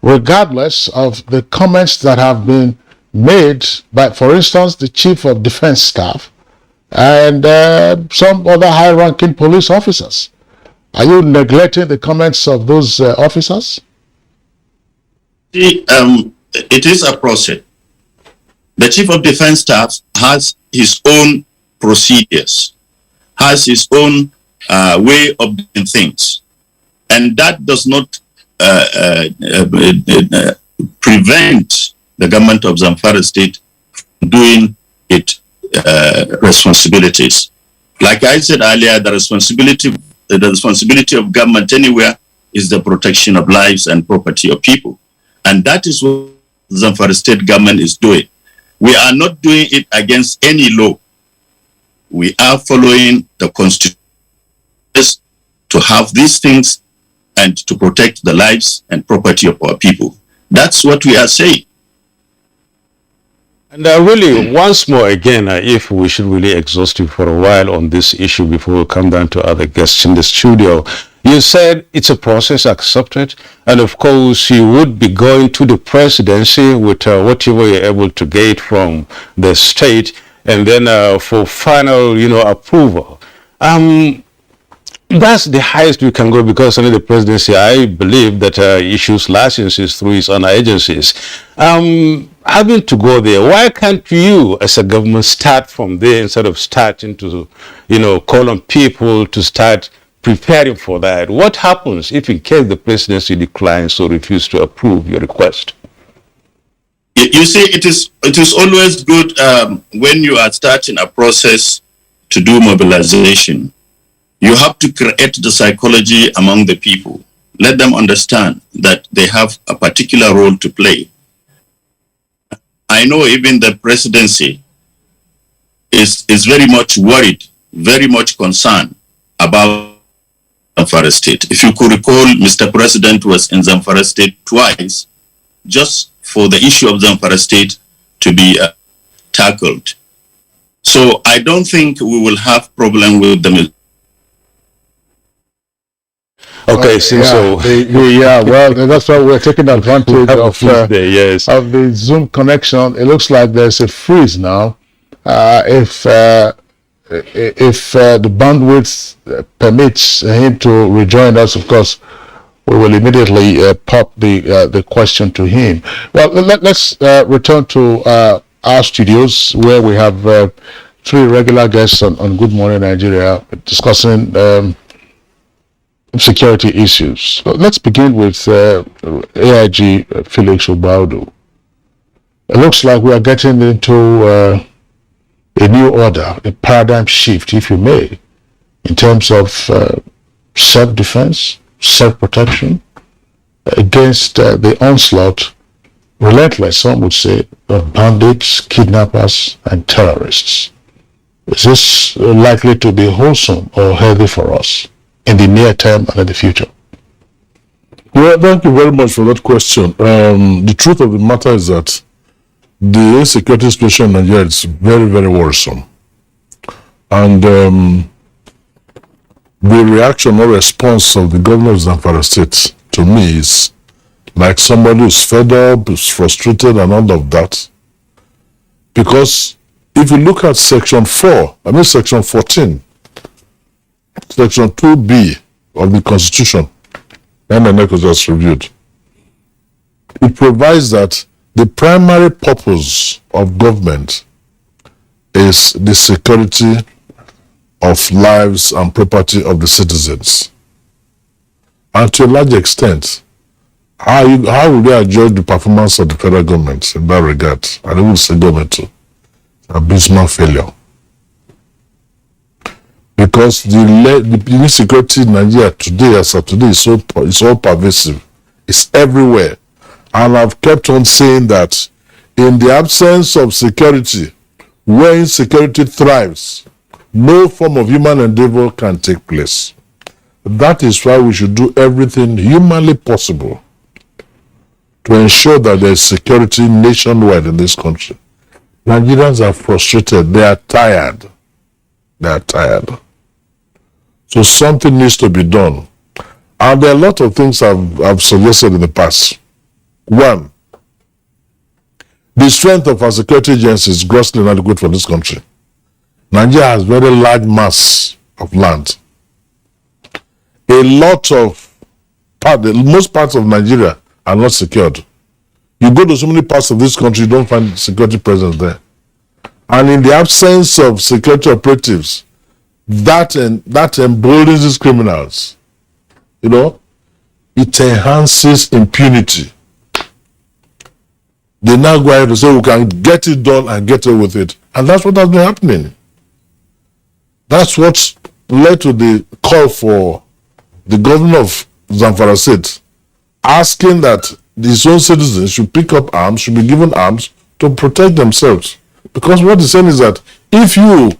regardless of the comments that have been made by, for instance, the Chief of Defense Staff and some other high-ranking police officers. Are you neglecting the comments of those officers? It is a process. The Chief of Defense Staff has his own procedures, has his own way of doing things, and that does not prevent the government of Zamfara State from doing its responsibilities. Like I said earlier, the responsibility of government anywhere is the protection of lives and property of people. And that is what the Zamfara State government is doing. We are not doing it against any law. We are following the Constitution to have these things and to protect the lives and property of our people. That's what we are saying. And really, once more again, if we should really exhaust you for a while on this issue before we come down to other guests in the studio, you said it's a process accepted, and of course you would be going to the presidency with whatever you're able to get from the state, and then for final, approval. That's the highest we can go, because under the presidency, I believe that issues licenses through its own agencies. Having to go there, why can't you as a government start from there instead of starting to, call on people to start preparing for that? What happens if in case the presidency declines or refuses to approve your request? You see, it is always good when you are starting a process to do mobilization. You have to create the psychology among the people. Let them understand that they have a particular role to play. I know even the presidency is very much worried, very much concerned about Zamfara State. If you could recall, Mr. President was in Zamfara State twice, just for the issue of Zamfara State to be tackled. So I don't think we will have problem with them. Okay, so well, that's why we're taking advantage of the Zoom connection. It looks like there's a freeze now. If the bandwidth permits him to rejoin us, of course, we will immediately pop the question to him. Well, let's return to our studios, where we have three regular guests on Good Morning Nigeria discussing security issues. So let's begin with AIG Felix Obaudu. It looks like we are getting into a new order, a paradigm shift, if you may, in terms of self-defense, self-protection against the onslaught, relentless, some would say, of bandits, kidnappers, and terrorists. Is this likely to be wholesome or healthy for us in the near term and in the future? Well, thank you very much for that question. The truth of the matter is that the insecurity situation in Nigeria is very, very worrisome. And the reaction or response of the governor of Zamfara State, to me, is like somebody who's fed up, who's frustrated, and all of that. Because if you look at Section 14, Section 2B of the Constitution, and the NEC was just reviewed, it provides that the primary purpose of government is the security of lives and property of the citizens. And to a large extent, how will they judge the performance of the federal government in that regard? And even the state government too. Abysmal failure. Because the insecurity in Nigeria today, as of today, is so pervasive. It's everywhere. And I've kept on saying that in the absence of security, where insecurity thrives, no form of human endeavor can take place. That is why we should do everything humanly possible to ensure that there is security nationwide in this country. Nigerians are frustrated. They are tired. So something needs to be done. And there are a lot of things I've suggested in the past. One, the strength of our security agencies is grossly inadequate for this country. Nigeria has very large mass of land. Most parts of Nigeria are not secured. You go to so many parts of this country, you don't find security presence there. And in the absence of security operatives, that emboldens these criminals. it enhances impunity. They now go ahead and say we can get it done and get away with it. And that's what has been happening. That's what led to the call for the governor of Zamfara State asking that his own citizens should pick up arms, should be given arms to protect themselves. Because what he's saying is that if you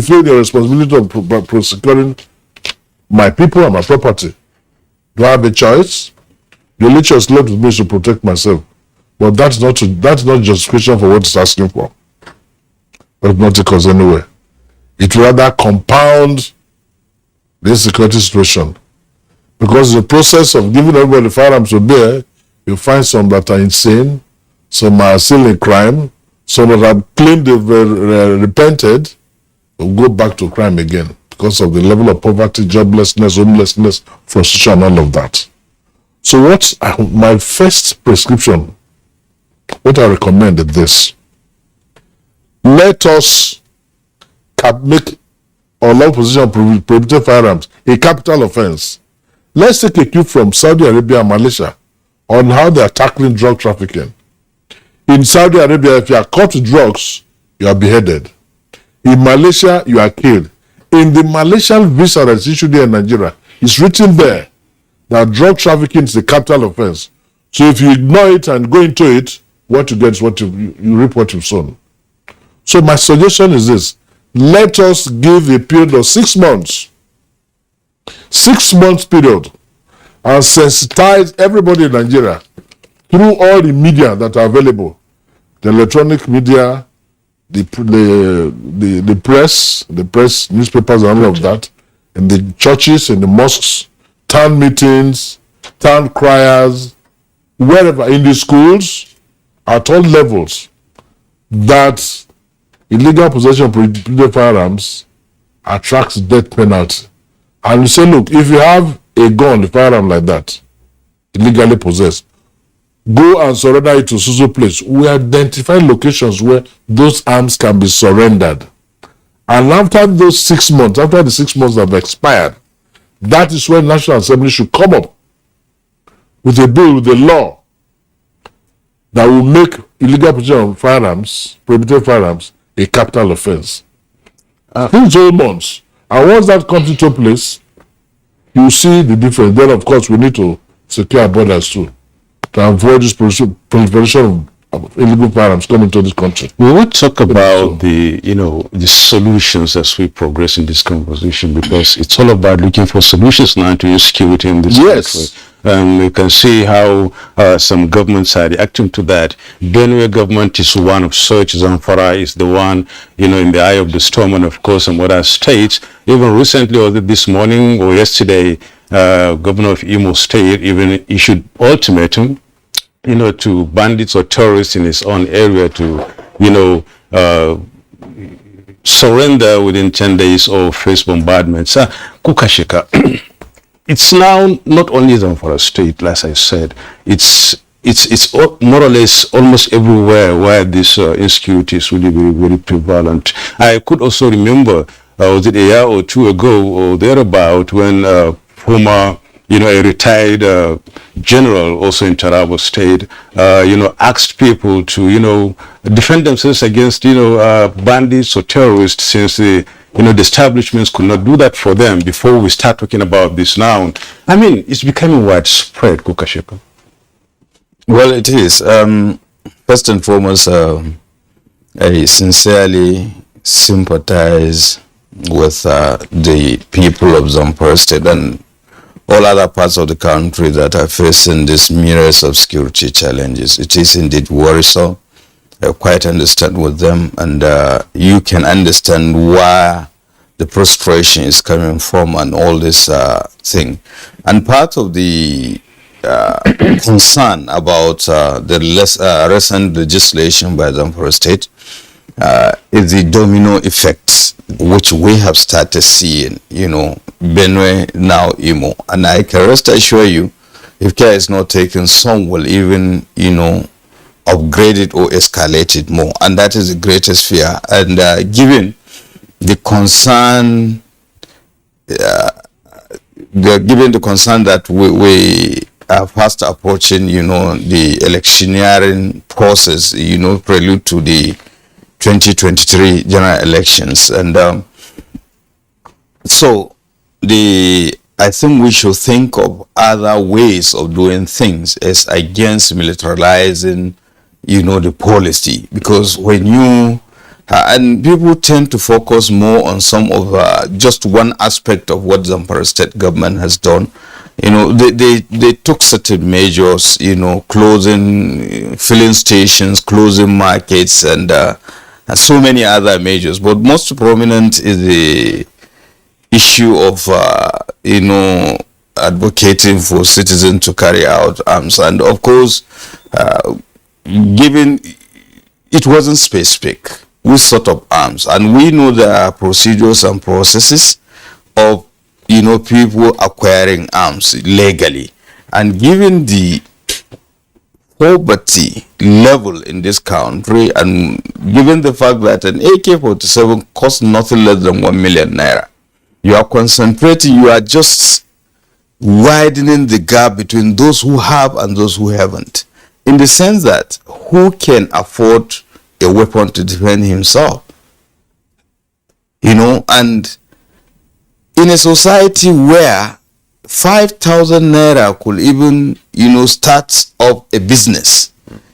feel the responsibility of prosecuting my people and my property, do I have a choice? The only choice left with me is to protect myself. But that's not justification for what it's asking for. But not take us anywhere. It rather compound the insecurity situation. Because the process of giving everybody firearms to bear, you find some that are insane, some are still in crime, some that have claimed they've repented, will go back to crime again because of the level of poverty, joblessness, homelessness, frustration, and all of that. So my first prescription, what I recommend is this. Let us make our law position of prohibited firearms a capital offense. Let's take a cue from Saudi Arabia and Malaysia on how they are tackling drug trafficking. In Saudi Arabia, if you are caught with drugs, you are beheaded. In Malaysia, you are killed. In the Malaysian visa that's issued here in Nigeria, it's written there that drug trafficking is a capital offense. So if you ignore it and go into it, what you get is what you reap what you've sown. So my suggestion is this. Let us give a period of 6 months. 6 months period, and sensitize everybody in Nigeria through all the media that are available, the electronic media, the press, newspapers, and all of that, in the churches, in the mosques, town meetings, town criers, wherever, in the schools, at all levels, that illegal possession of prohibited firearms attracts death penalty. And you say, look, if you have a gun, a firearm like that, illegally possessed, go and surrender it to so place. We identify locations where those arms can be surrendered. And after those 6 months, after the 6 months have expired, that is when National Assembly should come up with a bill, with a law that will make illegal possession of firearms, prohibited firearms, a capital offense. 6 months. And once that comes into place, you see the difference. Then, of course, we need to secure our borders too, to avoid this proliferation of illegal firearms coming to this country. We will talk about the solutions as we progress in this conversation, because it's all about looking for solutions now to insecurity in this country. And you can see how some governments are reacting to that. Benue government is one of such. Zamfara is the one, in the eye of the storm, and of course some other states. Even recently, or this morning or yesterday, Governor of Imo State even issued ultimatum, to bandits or terrorists in his own area to, surrender within 10 days or face bombardments. Kukashika. It's now not only Zamfara State, as I said, it's more or less almost everywhere where this insecurity is really very, very prevalent. I could also remember, was it a year or two ago or thereabout, when former, a retired general also in Taraba State, asked people to, defend themselves against, bandits or terrorists, since the establishments could not do that for them before we start talking about this now. I mean, it's becoming widespread, Kukashika. Well, it is. First and foremost, I sincerely sympathize with the people of Zamfara State and all other parts of the country that are facing these myriads of security challenges. It is indeed worrisome. I quite understand with them, and you can understand where the frustration is coming from and all this thing. And part of the concern about the recent legislation by Zamfara State is the domino effects, which we have started seeing, Benue, now Imo. And I can rest assure you, if care is not taken, some will even, upgrade it or escalate it more. And that is the greatest fear. And given the concern given the concern that we are fast approaching, the electioneering process, prelude to the 2023 general elections. And so I think we should think of other ways of doing things as against militarizing, the policy. Because when you, and people tend to focus more on some of just one aspect of what Zamfara state government has done. They took certain measures, closing filling stations, closing markets, and so many other measures. But most prominent is the issue of, advocating for citizens to carry out arms. And of course, given it wasn't specific which sort of arms, and we know there are procedures and processes of people acquiring arms legally, and given the poverty level in this country, and given the fact that an AK-47 costs nothing less than 1 million naira, you are concentrating, you are just widening the gap between those who have and those who haven't, in the sense that who can afford a weapon to defend himself, and in a society where 5,000 naira could even, start up a business,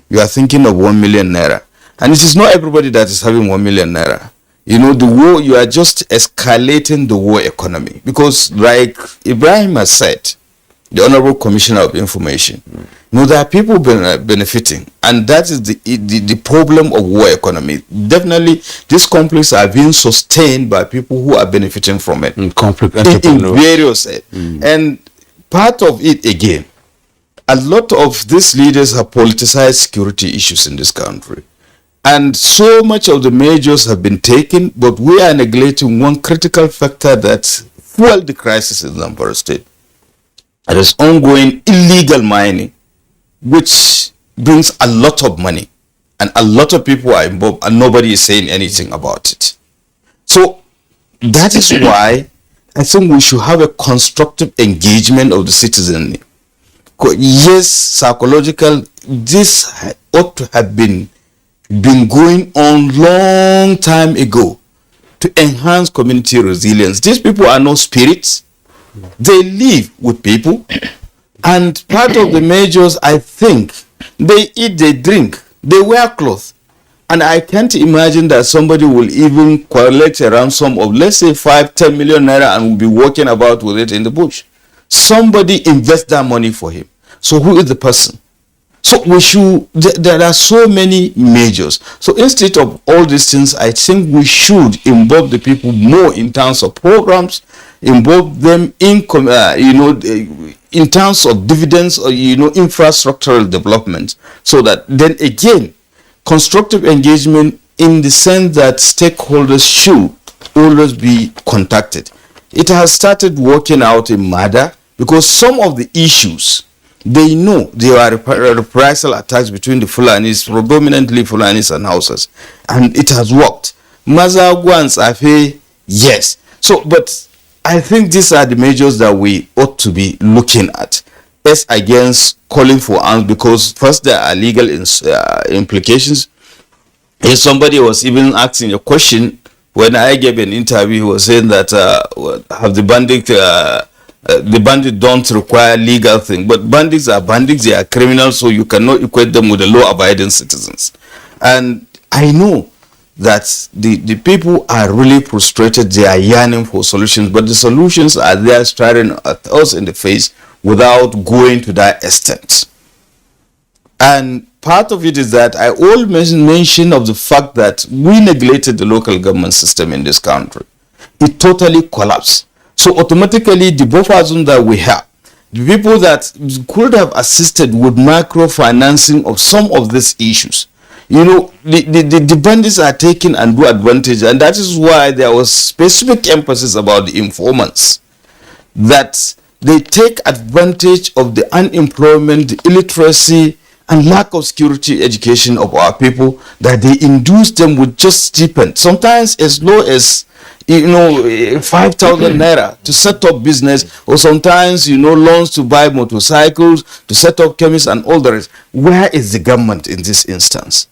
you are thinking of 1 million naira. And it is not everybody that is having 1 million naira. The war, you are just escalating the war economy. Because like Ibrahim has said, the Honorable Commissioner of Information, there are people benefiting, and that is the problem of war economy. Definitely, these conflicts are being sustained by people who are benefiting from it. Conflict in various and part of it again, a lot of these leaders have politicized security issues in this country, and so much of the measures have been taken, but we are neglecting one critical factor that fueled the crisis in Zamfara State. It is ongoing illegal mining, which brings a lot of money, and a lot of people are involved, and nobody is saying anything about it. So that is why I think we should have a constructive engagement of the citizenry. Yes, psychological, this ought to have been going on long time ago to enhance community resilience. These people are no spirits. They live with people, and part of the measures, I think, they eat, they drink, they wear clothes, and I can't imagine that somebody will even collect a ransom of, let's say, 5-10 million naira and will be walking about with it in the bush. Somebody invest that money for him. So who is the person? So we should, there are so many measures. So instead of all these things, I think we should involve the people more in terms of programs, involve them in, in terms of dividends or, infrastructural development, so that then again, constructive engagement in the sense that stakeholders should always be contacted. It has started working out in Mada, because some of the issues, they know there are reprisal attacks between the Fulanis, predominantly Fulanis and Hausas, and it has worked. Mazagwans, Afe, yes. So, but I think these are the measures that we ought to be looking at, as against calling for arms, because first there are legal implications. If somebody was even asking a question, when I gave an interview, he was saying that have the bandits don't require legal thing, but bandits are bandits, they are criminals, so you cannot equate them with the law-abiding citizens. And I know that the people are really frustrated, they are yearning for solutions, but the solutions are there staring at us in the face without going to that extent. And part of it is that I always mention of the fact that we neglected the local government system in this country. It totally collapsed. So automatically the buffer zone that we have, the people that could have assisted with microfinancing of some of these issues, the bandits are taking and do advantage, and that is why there was specific emphasis about the informants, that they take advantage of the unemployment, the illiteracy, and lack of security education of our people, that they induce them with just stipend, sometimes as low as 5,000 naira to set up business, or sometimes, loans to buy motorcycles, to set up chemists and all the rest. Where is the government in this instance?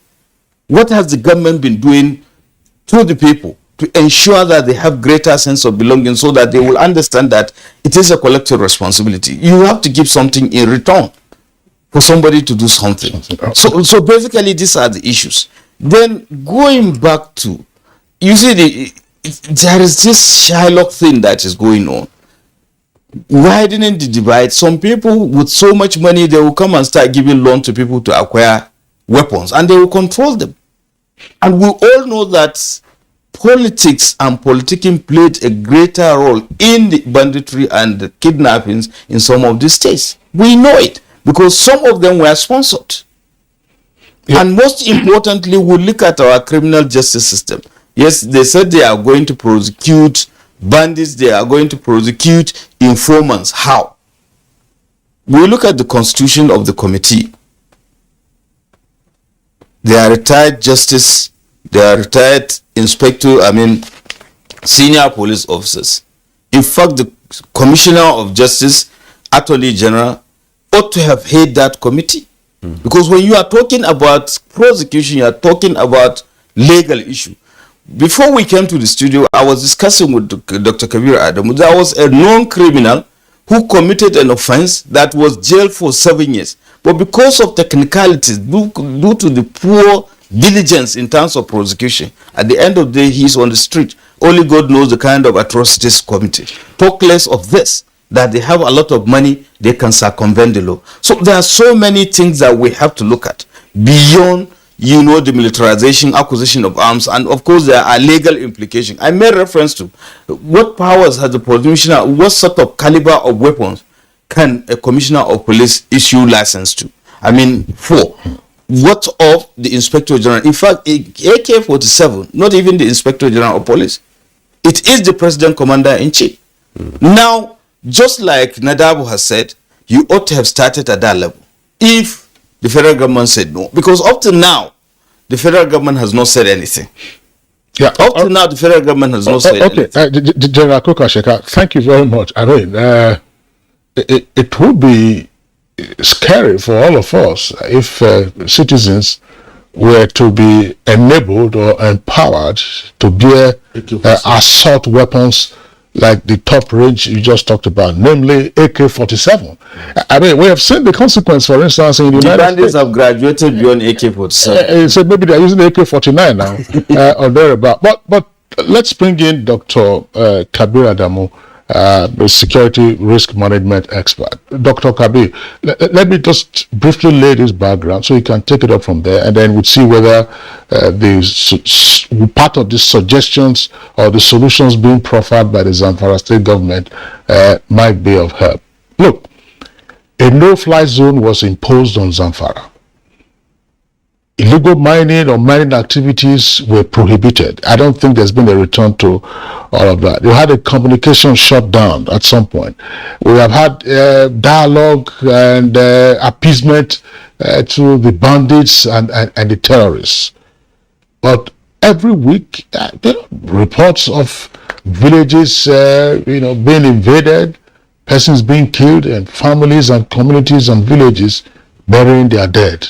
What has the government been doing to the people to ensure that they have greater sense of belonging, so that they will understand that it is a collective responsibility? You have to give something in return for somebody to do something. So basically, these are the issues. Then going back to, you see, there is this Shylock thing that is going on, widening the divide. Some people with so much money, they will come and start giving loan to people to acquire weapons, and they will control them. And we all know that politics and politicking played a greater role in the banditry and the kidnappings in some of these states. We know it because some of them were sponsored. Yeah. And most importantly, we look at our criminal justice system. Yes, they said they are going to prosecute bandits, they are going to prosecute informants. How? We look at the constitution of the committee. They are retired justice, they are retired senior police officers. In fact, the commissioner of justice, attorney general, ought to have heard that committee. Because when you are talking about prosecution, you are talking about legal issue. Before we came to the studio, I was discussing with Dr. Kabir Adamu. There was a known criminal who committed an offense that was jailed for 7 years. But because of technicalities, due to the poor diligence in terms of prosecution, at the end of the day, he's on the street. Only God knows the kind of atrocities committed. Talk less of this, that they have a lot of money, they can circumvent the law. So there are so many things that we have to look at beyond, the militarization, acquisition of arms, and of course there are legal implications. I made reference to what powers has the commissioner, what sort of caliber of weapons can a commissioner of police issue license to? For what of the inspector general? In fact, AK-47, not even the inspector general of police. It is the president commander in chief. Now, just like Nadabu has said, you ought to have started at that level if the federal government said no. Because up to now, the federal government has not said anything. Yeah. Up to now, the federal government has not said anything. General Kokasheka, thank you very much. It would be scary for all of us if citizens were to be enabled or empowered to bear assault weapons like the top range you just talked about, namely AK-47. We have seen the consequence, for instance, in the United States. The bandits have graduated beyond AK-47. So maybe they're using AK-49 now, or thereabout. But let's bring in Dr. Kabir Adamu, the security risk management expert. Dr. Kabir, let me just briefly lay this background so you can take it up from there, and then we'll see whether part of the suggestions or the solutions being proffered by the Zamfara state government might be of help. Look, a no-fly zone was imposed on Zamfara. Illegal mining or mining activities were prohibited. I don't think there's been a return to all of that. You had a communication shut down at some point. We have had dialogue and appeasement to the bandits and the terrorists. But every week, there are reports of villages, being invaded, persons being killed, and families and communities and villages burying their dead.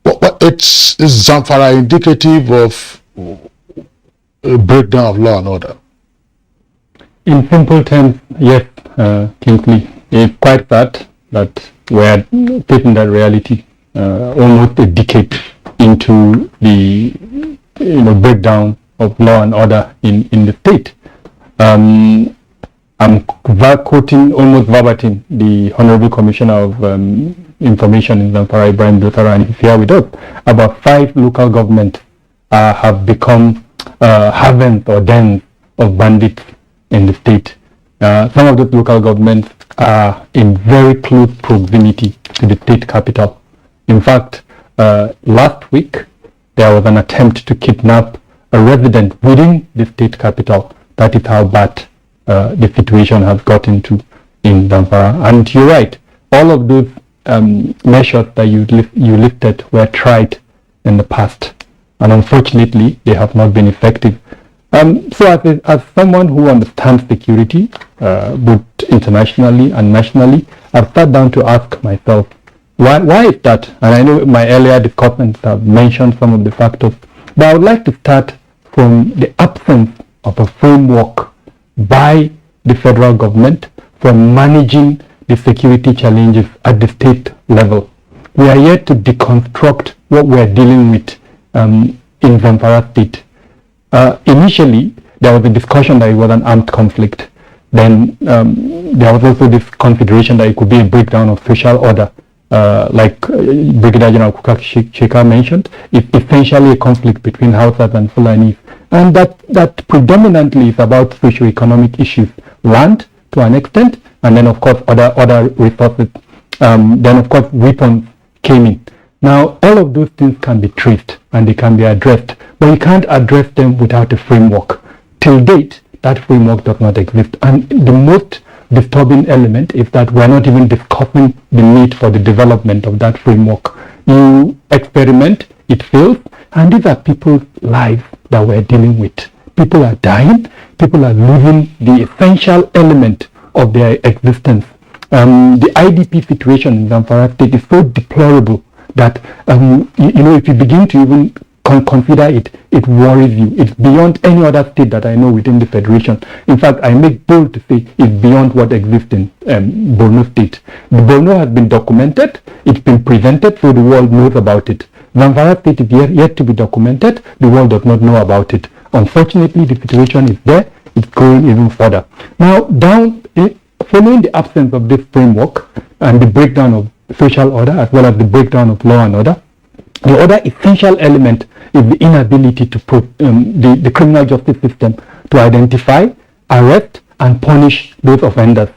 But is Zamfara indicative of a breakdown of law and order? In simple terms, yes, Kingsley. It's quite sad that we're facing that reality almost a decade into the breakdown of law and order in the state. I'm quoting almost verbatim the Honorable Commissioner of Information in Zamfara, Ibrahim Dotara, and he's here with us. About 5 local governments have become havens or dens of bandits in the state. Some of those local governments are in very close proximity to the state capital. In fact, last week there was an attempt to kidnap a resident within the state capital. That is how bad the situation has gotten to in Zamfara. And you're right, all of those measures that you listed were tried in the past, and unfortunately they have not been effective. So as someone who understands security, both internationally and nationally, I've sat down to ask myself, why is that? And I know my earlier discussions have mentioned some of the factors, but I would like to start from the absence of a framework by the federal government for managing the security challenges at the state level. We are yet to deconstruct what we are dealing with in Zamfara state. Initially, there was a discussion that it was an armed conflict. Then there was also this consideration that it could be a breakdown of social order, like Brigadier General Kuka Sheka mentioned. It's essentially a conflict between Hausas and Fulanis, and that predominantly is about socio-economic issues, land to an extent, and then of course other resources. Then of course weapons came in. Now all of those things can be traced and they can be addressed, but you can't address them without a framework. Till date, that framework does not exist, and the most disturbing element is that we're not even discussing the need for the development of that framework. You experiment, it fails, and these are people's lives that we're dealing with. People are dying, people are losing the essential element of their existence. The IDP situation in Zamfara state is so deplorable that, if you begin to even consider it, it worries you. It's beyond any other state that I know within the Federation. In fact, I make bold to say it's beyond what exists in Borno state. The Borno has been documented, it's been presented, so the world knows about it. Zamfara state is yet to be documented, the world does not know about it. Unfortunately, the situation is there, it's going even further. Now, following the absence of this framework and the breakdown of social order as well as the breakdown of law and order, the other essential element is the inability to the criminal justice system to identify, arrest, and punish those offenders.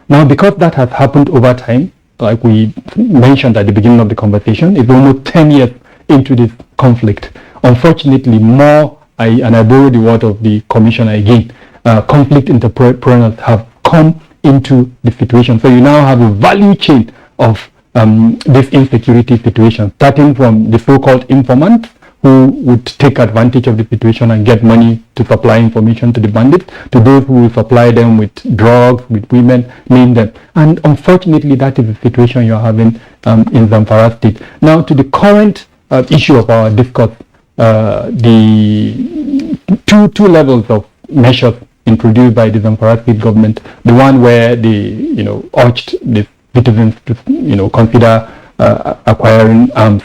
Now, because that has happened over time, like we mentioned at the beginning of the conversation, it's almost 10 years into this conflict. Unfortunately, and I borrow the word of the commissioner again, conflict entrepreneurs have come into the situation. So you now have a value chain of this insecurity situation, starting from the so-called informants who would take advantage of the situation and get money to supply information to the bandits, to those who will supply them with drugs, with women, name them. And unfortunately, that is the situation you're having in Zamfara state. Now, to the current issue of our discourse, the two levels of measures introduced by the Zamfara state government, the one where they, urged the citizens to, consider acquiring arms.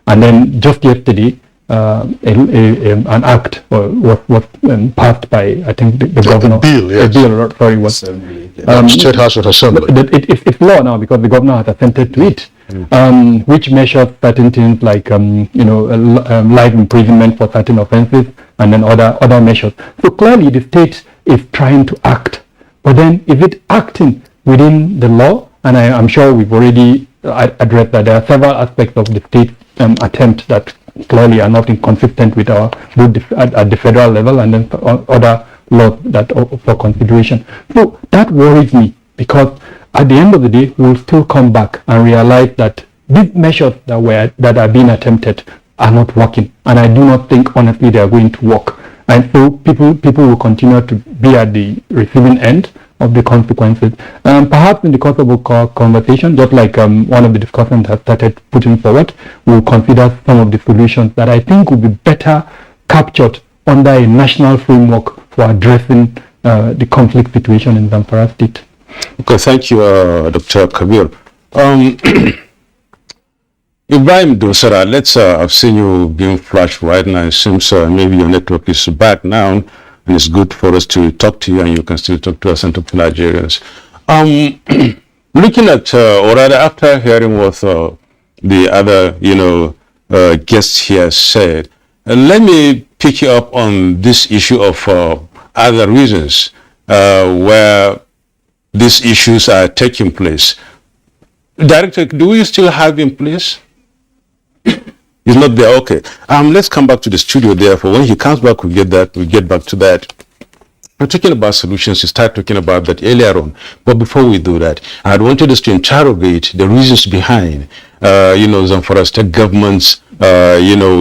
And then just yesterday, an act was passed by, I think, the governor. A bill, yes. A bill, sorry, was State House of Assembly. It's law now because the governor has assented to it, which measures certain things like, life imprisonment for certain offences, and then other measures. So clearly, the state is trying to act, but then is it acting within the law? And I'm sure we've already addressed that there are several aspects of the state attempt that clearly are not inconsistent with our at the federal level, and then other laws that for consideration. So that worries me, because at the end of the day, we'll still come back and realize that these measures that are being attempted are not working, and I do not think honestly they are going to work. And so people will continue to be at the receiving end of the consequences. Perhaps in the course of a conversation, just like one of the discussants has started putting forward, we'll consider some of the solutions that I think will be better captured under a national framework for addressing the conflict situation in Zamfara state. Okay, thank you, Dr. Kabir. Ibrahim Dosara, I've seen you being flashed right now. It seems maybe your network is back now, and it's good for us to talk to you, and you can still talk to us and talk to Nigerians. Looking at, or rather after hearing what the other, guests here said, let me pick you up on this issue of other reasons where these issues are taking place. Director, do we still have in place? He's not there. Okay. Let's come back to the studio. Therefore, when he comes back, we get back to that. We're talking about solutions. You start talking about that earlier on. But before we do that, I wanted us to interrogate the reasons behind, Zamfara state government's,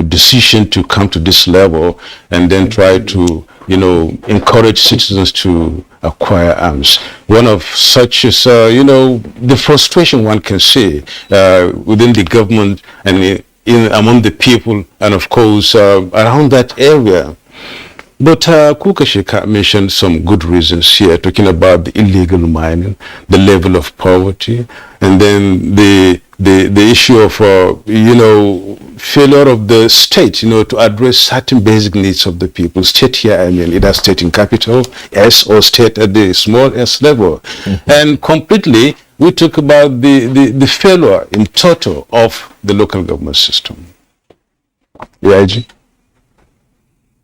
decision to come to this level and then try to, encourage citizens to acquire arms. One of such is, the frustration one can see within the government and among the people, and of course around that area. But Kukashika mentioned some good reasons here, talking about the illegal mining, the level of poverty, and then the issue of failure of the state, to address certain basic needs of the people. State here, I mean, either state in capital S or state at the small S level, and completely we talk about the failure in total of the local government system. IG?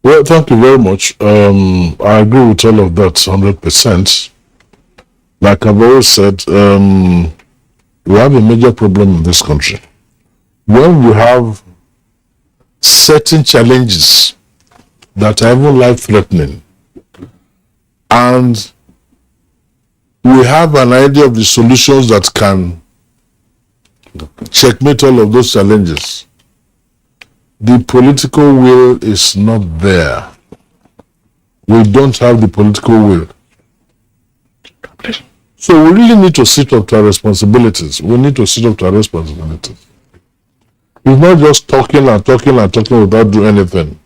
Well, thank you very much. I agree with all of that 100%. Like I've always said, we have a major problem in this country. When we have certain challenges that are even life-threatening, and we have an idea of the solutions that can checkmate all of those challenges, the political will is not there. We don't have the political will. So we really need to sit up to our responsibilities. We need to sit up to our responsibilities. It's not just talking and talking and talking without doing anything.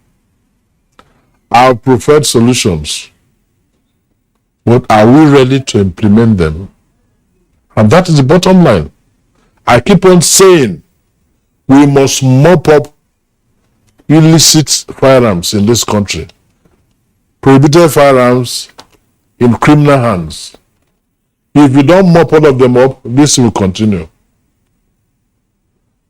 Our preferred solutions, but are we ready to implement them? And that is the bottom line. I keep on saying we must mop up illicit firearms in this country. Prohibited firearms in criminal hands. If you don't mop all of them up, this will continue.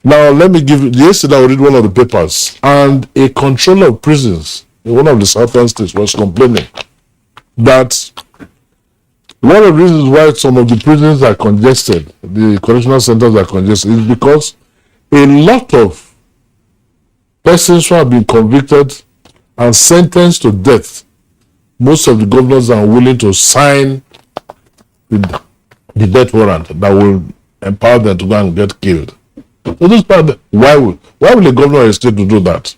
Now, let me give you, yesterday I read one of the papers, and a controller of prisons in one of the southern states was complaining that one of the reasons why some of the prisons are congested, the correctional centers are congested, is because a lot of persons who have been convicted and sentenced to death, most of the governors are willing to sign the death warrant that will empower them to go and get killed. So this part, why will a governor of a state to do that?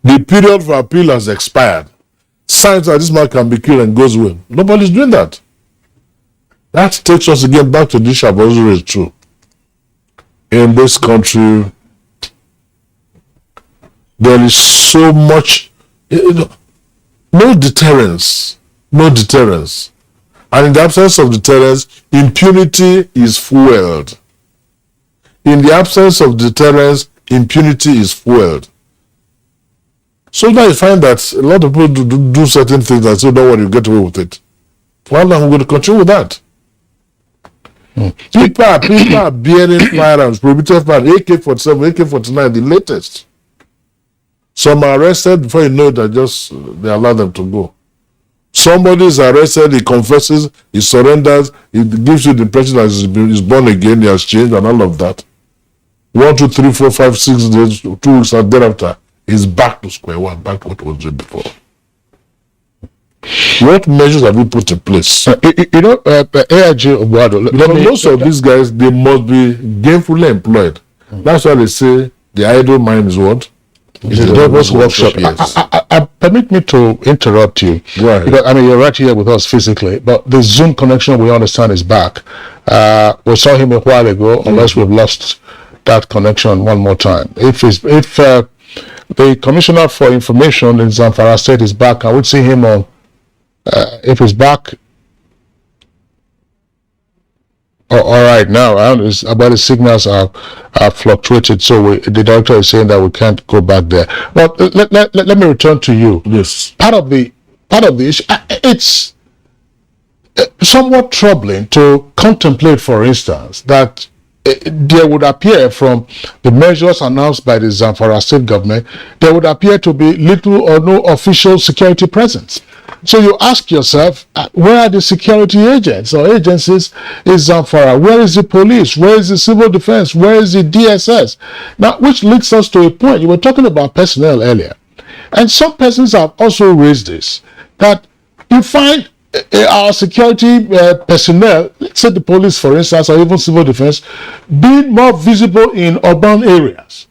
The period for appeal has expired. Signs that this man can be killed and goes away. Nobody's doing that. That takes us again back to this Shabozu is true. In this country, there is so much, no deterrence. And in the absence of deterrence, impunity is fueled. In the absence of deterrence, impunity is fueled. So now you find that a lot of people do certain things and say, don't worry, you get away with it. Well, I'm going to continue with that. People are bearing firearms, prohibited firearms, AK-47, AK-49, the latest. Some are arrested before you know that they allow them to go. Somebody is arrested, he confesses, he surrenders, he gives you the impression that he's born again, he has changed and all of that. 1, 2, 3, 4, 5, 6 days, 2 weeks and thereafter, he's back to square one, back to what was doing before. What measures have you put in place? AIG Obuado, most of these guys, they must be gainfully employed. That's why they say the idle mind is what? It's the devil's workshop. Yes. Permit me to interrupt you. Right. Because, you're right here with us physically, but the Zoom connection, we understand, is back. We saw him a while ago, unless we've lost that connection one more time. If the Commissioner for Information in Zamfara State is back, I would see him on, if he's back, all right, now about the signals are fluctuated, so the doctor is saying that we can't go back there. But let me return to you. Yes. Part of the issue, it's somewhat troubling to contemplate, for instance, that there would appear from the measures announced by the Zamfara state government, there would appear to be little or no official security presence. So you ask yourself, where are the security agents or agencies in Zamfara? Where is the police? Where is the civil defense? Where is the DSS? Now, which leads us to a point. You were talking about personnel earlier. And some persons have also raised this, that you find our security personnel, let's say the police, for instance, or even civil defense, being more visible in urban areas.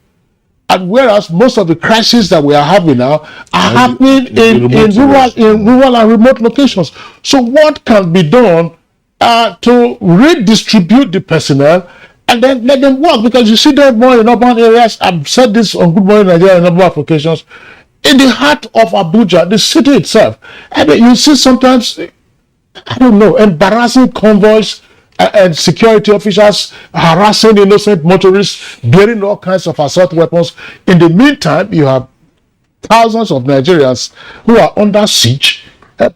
And whereas most of the crises that we are having now are happening in rural and remote locations. So what can be done to redistribute the personnel and then let them work? Because you see them more in urban areas. I've said this on Good Morning Nigeria on a number of occasions. In the heart of Abuja, the city itself, I mean, you see sometimes, I don't know, embarrassing convoys and security officers harassing innocent motorists, bearing all kinds of assault weapons. In the meantime, you have thousands of Nigerians who are under siege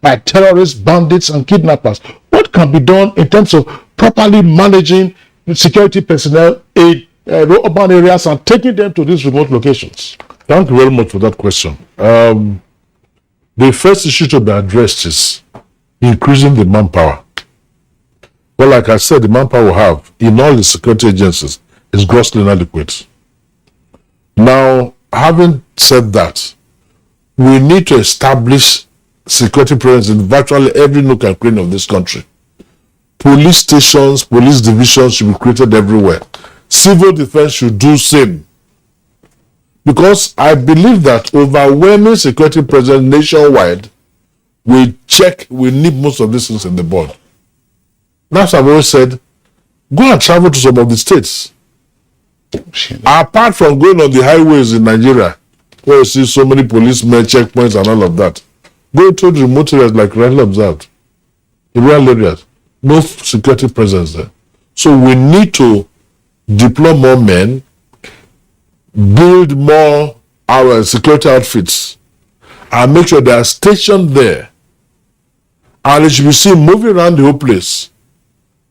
by terrorists, bandits, and kidnappers. What can be done in terms of properly managing security personnel in urban areas and taking them to these remote locations? Thank you very much for that question. The first issue to be addressed is increasing the manpower. Well, like I said, the manpower we have in all the security agencies is grossly inadequate. Now, having said that, we need to establish security presence in virtually every nook and cranny of this country. Police stations, police divisions should be created everywhere. Civil defense should do same. Because I believe that overwhelming security presence nationwide will need most of these things in the board. That's what I've always said. Go and travel to some of the states. Apart from going on the highways in Nigeria, where you see so many policemen, checkpoints, and all of that, go to the remote areas like rightly observed. In rural areas, no security presence there. So we need to deploy more men, build more our security outfits, and make sure they are stationed there. And it should be seen moving around the whole place.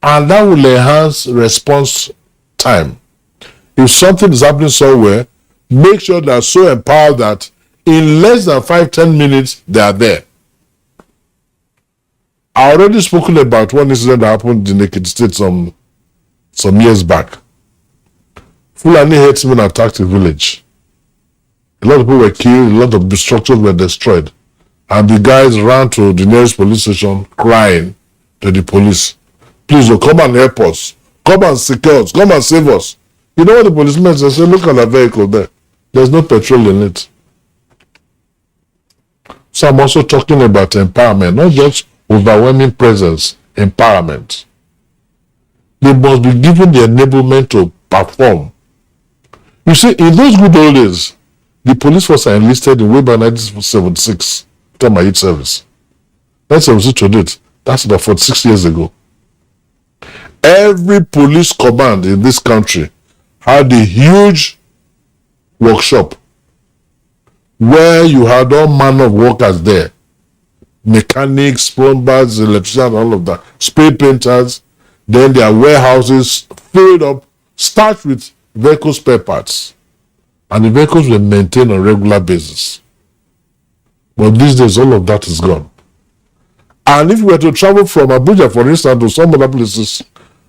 And that will enhance response time. If something is happening somewhere, make sure they are so empowered that in less than 5-10 minutes, they are there. I already spoken about one incident that happened in Ekiti State some years back. Fulani herdsmen attacked a village. A lot of people were killed, a lot of structures were destroyed. And the guys ran to the nearest police station crying to the police, "Please, come and help us. Come and secure us. Come and save us." You know what the policemen said? Say, "Look at the vehicle there. There's no petrol in it." So I'm also talking about empowerment, not just overwhelming presence, empowerment. They must be given the enablement to perform. You see, in those good old days, the police force are enlisted in way by 1976, after my youth service. 1976 to date, that's about 46 years ago. Every police command in this country had a huge workshop where you had all manner of workers there. Mechanics, plumbers, electricians, all of that. Spray painters. Then their warehouses filled up, start with vehicle spare parts. And the vehicles were maintained on a regular basis. But these days, all of that is gone. And if you were to travel from Abuja, for instance, to some other places,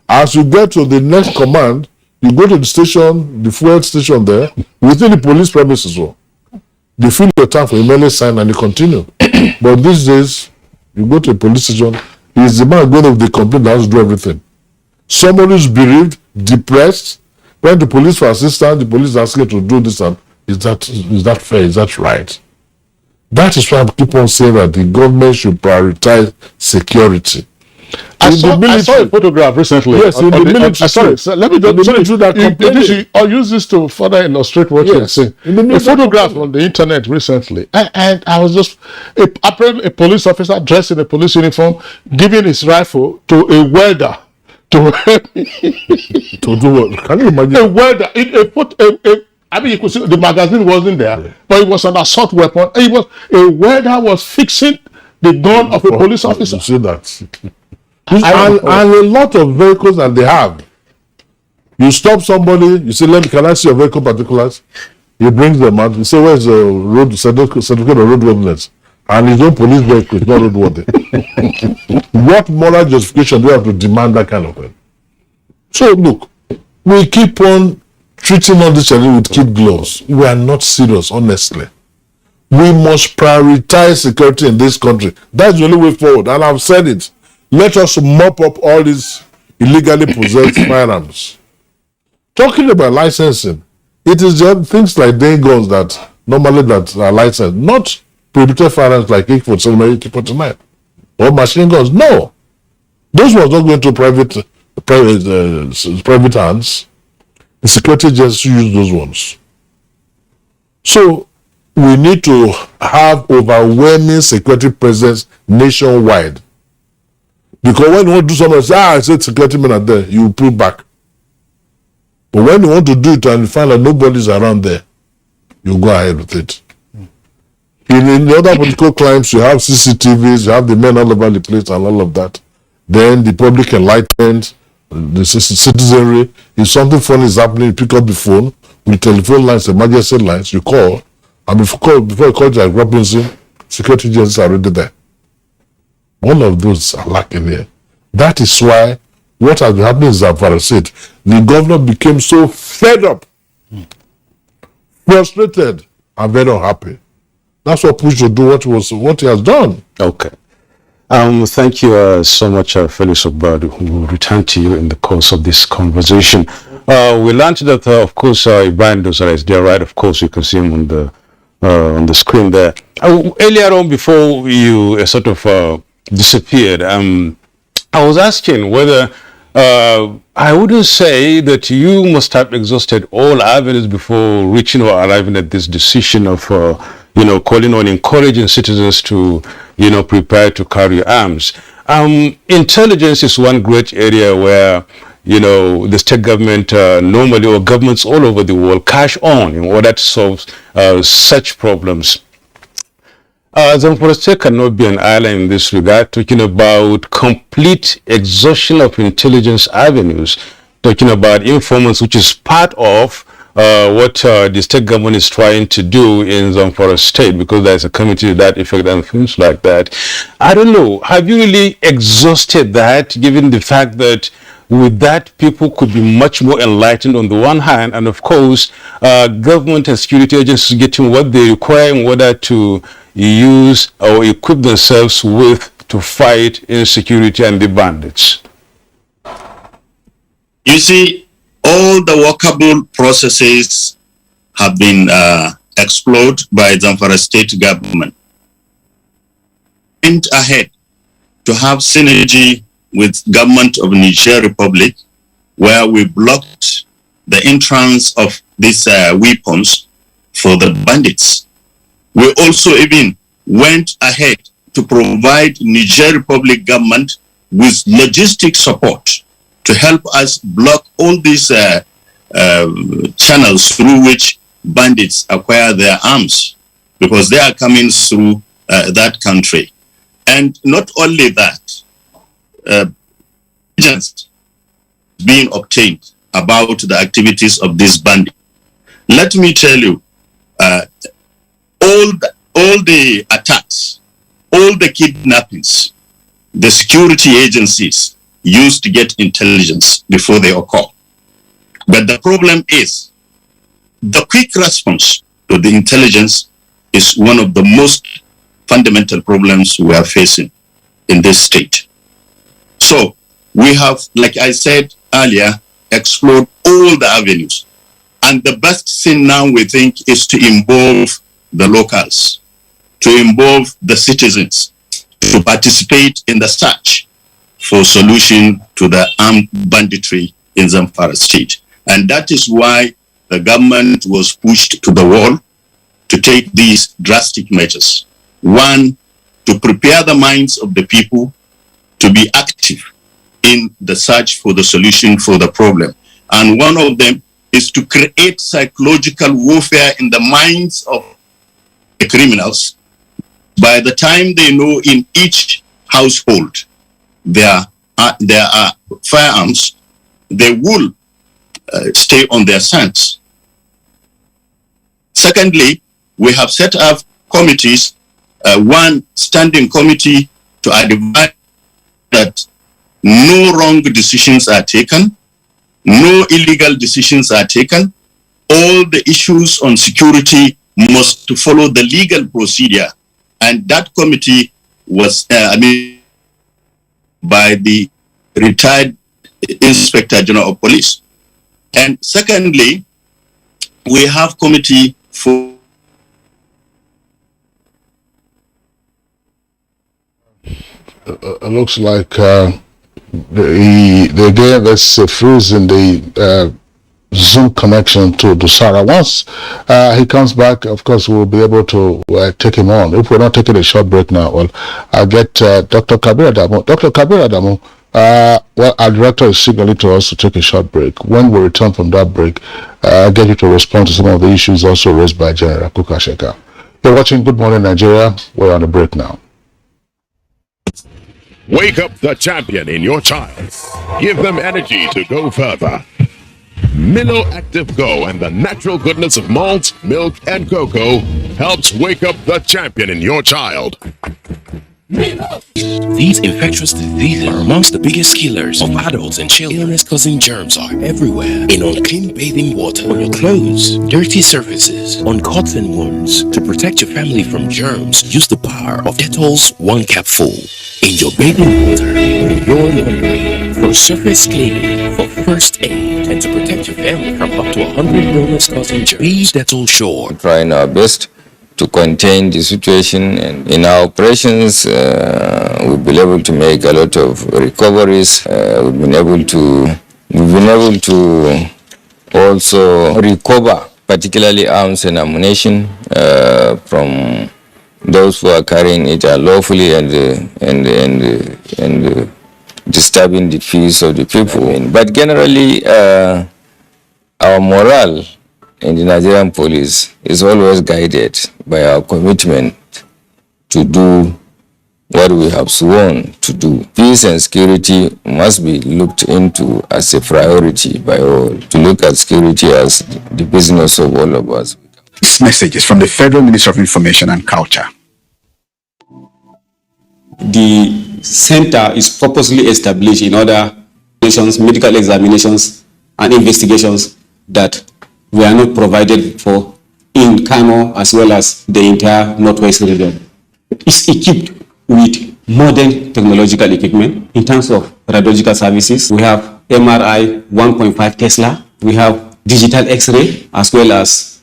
as you get to the next command, you go to the station, the fuel station there, within the police premises. They fill your tank for a melee sign and you continue. But these days, you go to a police station, it's the man going with the complaint that has to do everything. Somebody is bereaved, depressed, went to police for assistance, the police asking to do this, and is that fair? Is that right? That is why I keep on saying that the government should prioritize security. I saw a photograph recently. Yes, in the military. Let me I'll use this to further illustrate what you're saying. A photograph on the internet recently, and I was just apparently a police officer dressed in a police uniform giving his rifle to a welder to do what? Can you imagine? A welder. I mean, you could see the magazine wasn't there, but it was an assault weapon. A welder was fixing the gun of a police officer. You see that? And a lot of vehicles that they have. You stop somebody, you say, can I see your vehicle particulars? He brings them out. You say, where's the road certificate of roadworthiness? And his own police vehicle is not roadworthy. What moral justification do you have to demand that kind of thing? So look, we keep on treating all this challenge with kid gloves. We are not serious, honestly. We must prioritize security in this country. That's the only way forward. And I've said it. Let us mop up all these illegally possessed firearms. Talking about licensing, It is just things like day guns that normally that are licensed, not prohibited firearms like AK-47 or AK-49 or machine guns. No, those ones not going to private hands. The security agencies use those ones. So we need to have overwhelming security presence nationwide. Because when you want to do something, say, I said security men are there, you pull back. But when you want to do it and you find that nobody's around there, you go ahead with it. In the other political climes, you have CCTVs, you have the men all over the place and all of that. Then the public enlightened, the citizenry, if something funny is happening, you pick up the phone with telephone lines, emergency lines, you call, and before you call Jack Robinson, security agencies are already there. One of those are lacking here. That is why what has been happening in Zamfara State, the governor became so fed up, frustrated, and very unhappy. That's what pushed to do what he has done. Okay. Thank you so much, Felix Ogbadu. We will return to you in the course of this conversation. We learned that, of course, Ibrahim Dosara is there, right? Of course, you can see him on the screen there. Earlier on, before you sort of disappeared, I was asking whether I wouldn't say that you must have exhausted all avenues before reaching or arriving at this decision of calling on encouraging citizens to prepare to carry arms. Intelligence is one great area where the state government normally, or governments all over the world, cash on in order to solve such problems. Zamfara State cannot be an island in this regard, talking about complete exhaustion of intelligence avenues, talking about informants, which is part of what the state government is trying to do in Zamfara State, because there's a committee to that effect and things like that. I don't know, have you really exhausted that, given the fact that with that, people could be much more enlightened on the one hand, and of course, government and security agencies getting what they require in order to use or equip themselves with to fight insecurity and the bandits? You see, all the workable processes have been explored by Zamfara State government. Went ahead to have synergy with government of Niger Republic, where we blocked the entrance of these weapons for the bandits. We also even went ahead to provide Niger Republic government with logistic support to help us block all these channels through which bandits acquire their arms, because they are coming through that country. And not only that, intelligence being obtained about the activities of these bandits. Let me tell you, all the attacks, all the kidnappings, the security agencies used to get intelligence before they occur. But the problem is, the quick response to the intelligence is one of the most fundamental problems we are facing in this state. So we have, like I said earlier, explored all the avenues. And the best thing now we think is to involve the locals, to involve the citizens, to participate in the search for solution to the armed banditry in Zamfara State. And that is why the government was pushed to the wall to take these drastic measures. One, to prepare the minds of the people to be active in the search for the solution for the problem. And one of them is to create psychological warfare in the minds of the criminals. By the time they know in each household there are firearms, they will stay on their stance. Secondly, we have set up committees, one standing committee to advise that no wrong decisions are taken, no illegal decisions are taken. All the issues on security must follow the legal procedure. And that committee was by the retired Inspector General of Police. And secondly, we have committee for looks like they gave us a freeze in the Zoom connection to Dusara. Once he comes back, of course, we'll be able to take him on. If we're not taking a short break now, well, I'll get Dr. Kabir Adamu. Dr. Kabir Adamu, well, our director is signaling to us to take a short break. When we return from that break, I'll get you to respond to some of the issues also raised by General Kukasheka. You're watching Good Morning Nigeria. We're on a break now. Wake up the champion in your child. Give them energy to go further. Milo Active Go and the natural goodness of malt, milk, and cocoa helps wake up the champion in your child. These infectious diseases are amongst the biggest killers of adults and children. Illness-causing germs are everywhere. In unclean bathing water, on your clothes, dirty surfaces, on cuts and wounds. To protect your family from germs, use the power of Dettol's 1 capful. In your bathing water, in your laundry, for surface cleaning, for first aid, and to protect your family from up to 100 illness-causing germs. Be Dettol sure. Trying our best to contain the situation, and in our operations we've been able to make a lot of recoveries. We've been able to also recover particularly arms and ammunition from those who are carrying it unlawfully and disturbing the peace of the people. But generally our morale in the Nigerian police is always guided by our commitment to do what we have sworn to do. Peace and security must be looked into as a priority by all, to look at security as the business of all of us. This message is from the Federal Ministry of Information and Culture. The center is purposely established in order medical examinations and investigations that were not provided for in Kano as well as the entire Northwest region. It's equipped with modern technological equipment in terms of radiological services. We have MRI 1.5 Tesla. We have digital X-ray as well as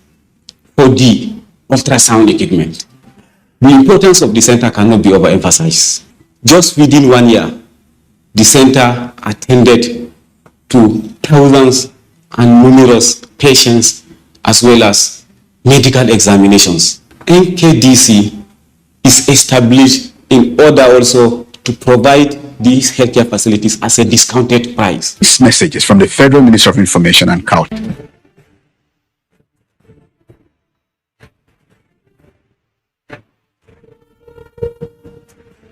4D ultrasound equipment. The importance of the center cannot be overemphasized. Just within 1 year, the center attended to thousands and numerous patients as well as medical examinations. NKDC is established in order also to provide these healthcare facilities as a discounted price. This message is from the Federal Ministry of Information and Culture.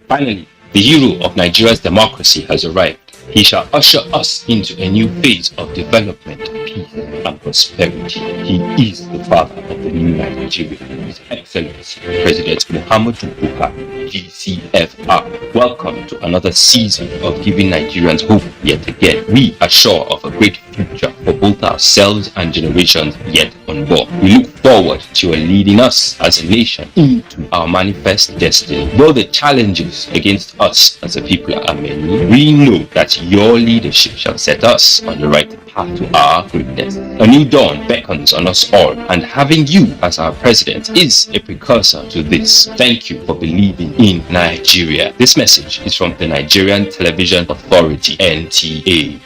Finally, the hero of Nigeria's democracy has arrived. He shall usher us into a new phase of development, peace, and prosperity. He is the father of the new Nigeria, His Excellency President Muhammadu Buhari, GCFR. Welcome to another season of giving Nigerians hope yet again. We are sure of a great future for both ourselves and generations yet unborn. We look forward to your leading us as a nation into our manifest destiny. Though the challenges against us as a people are many, we know that your leadership shall set us on the right path to our greatness. A new dawn beckons on us all, and having you as our president is a precursor to this. Thank you for believing in Nigeria. This message is from the Nigerian Television Authority, NTA.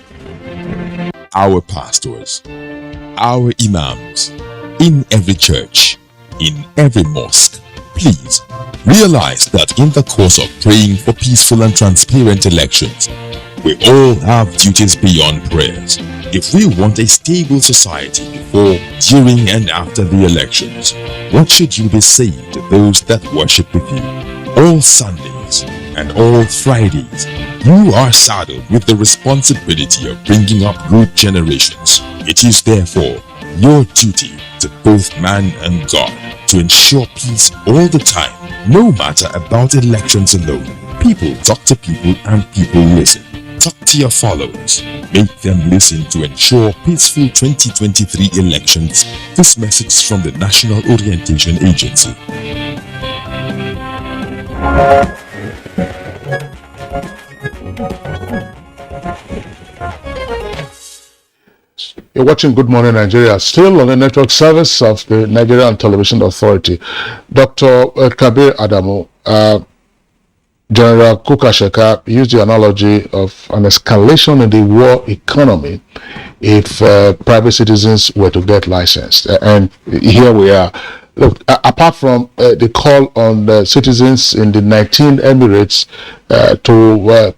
Our pastors, our imams, in every church, in every mosque, please realize that in the course of praying for peaceful and transparent elections, we all have duties beyond prayers. If we want a stable society before, during, and after the elections, what should you be saying to those that worship with you? All Sundays and all Fridays, you are saddled with the responsibility of bringing up good generations. It is therefore your duty to both man and God to ensure peace all the time, no matter about elections alone. People talk to people and people listen. Talk to your followers. Make them listen to ensure peaceful 2023 elections. This message from the National Orientation Agency. You're watching Good Morning Nigeria, still on the network service of the Nigerian Television Authority. Dr. Kabir Adamu, General Kukasheka used the analogy of an escalation in the war economy if private citizens were to get licensed. And here we are. Look, apart from the call on the citizens in the 19 Emirates to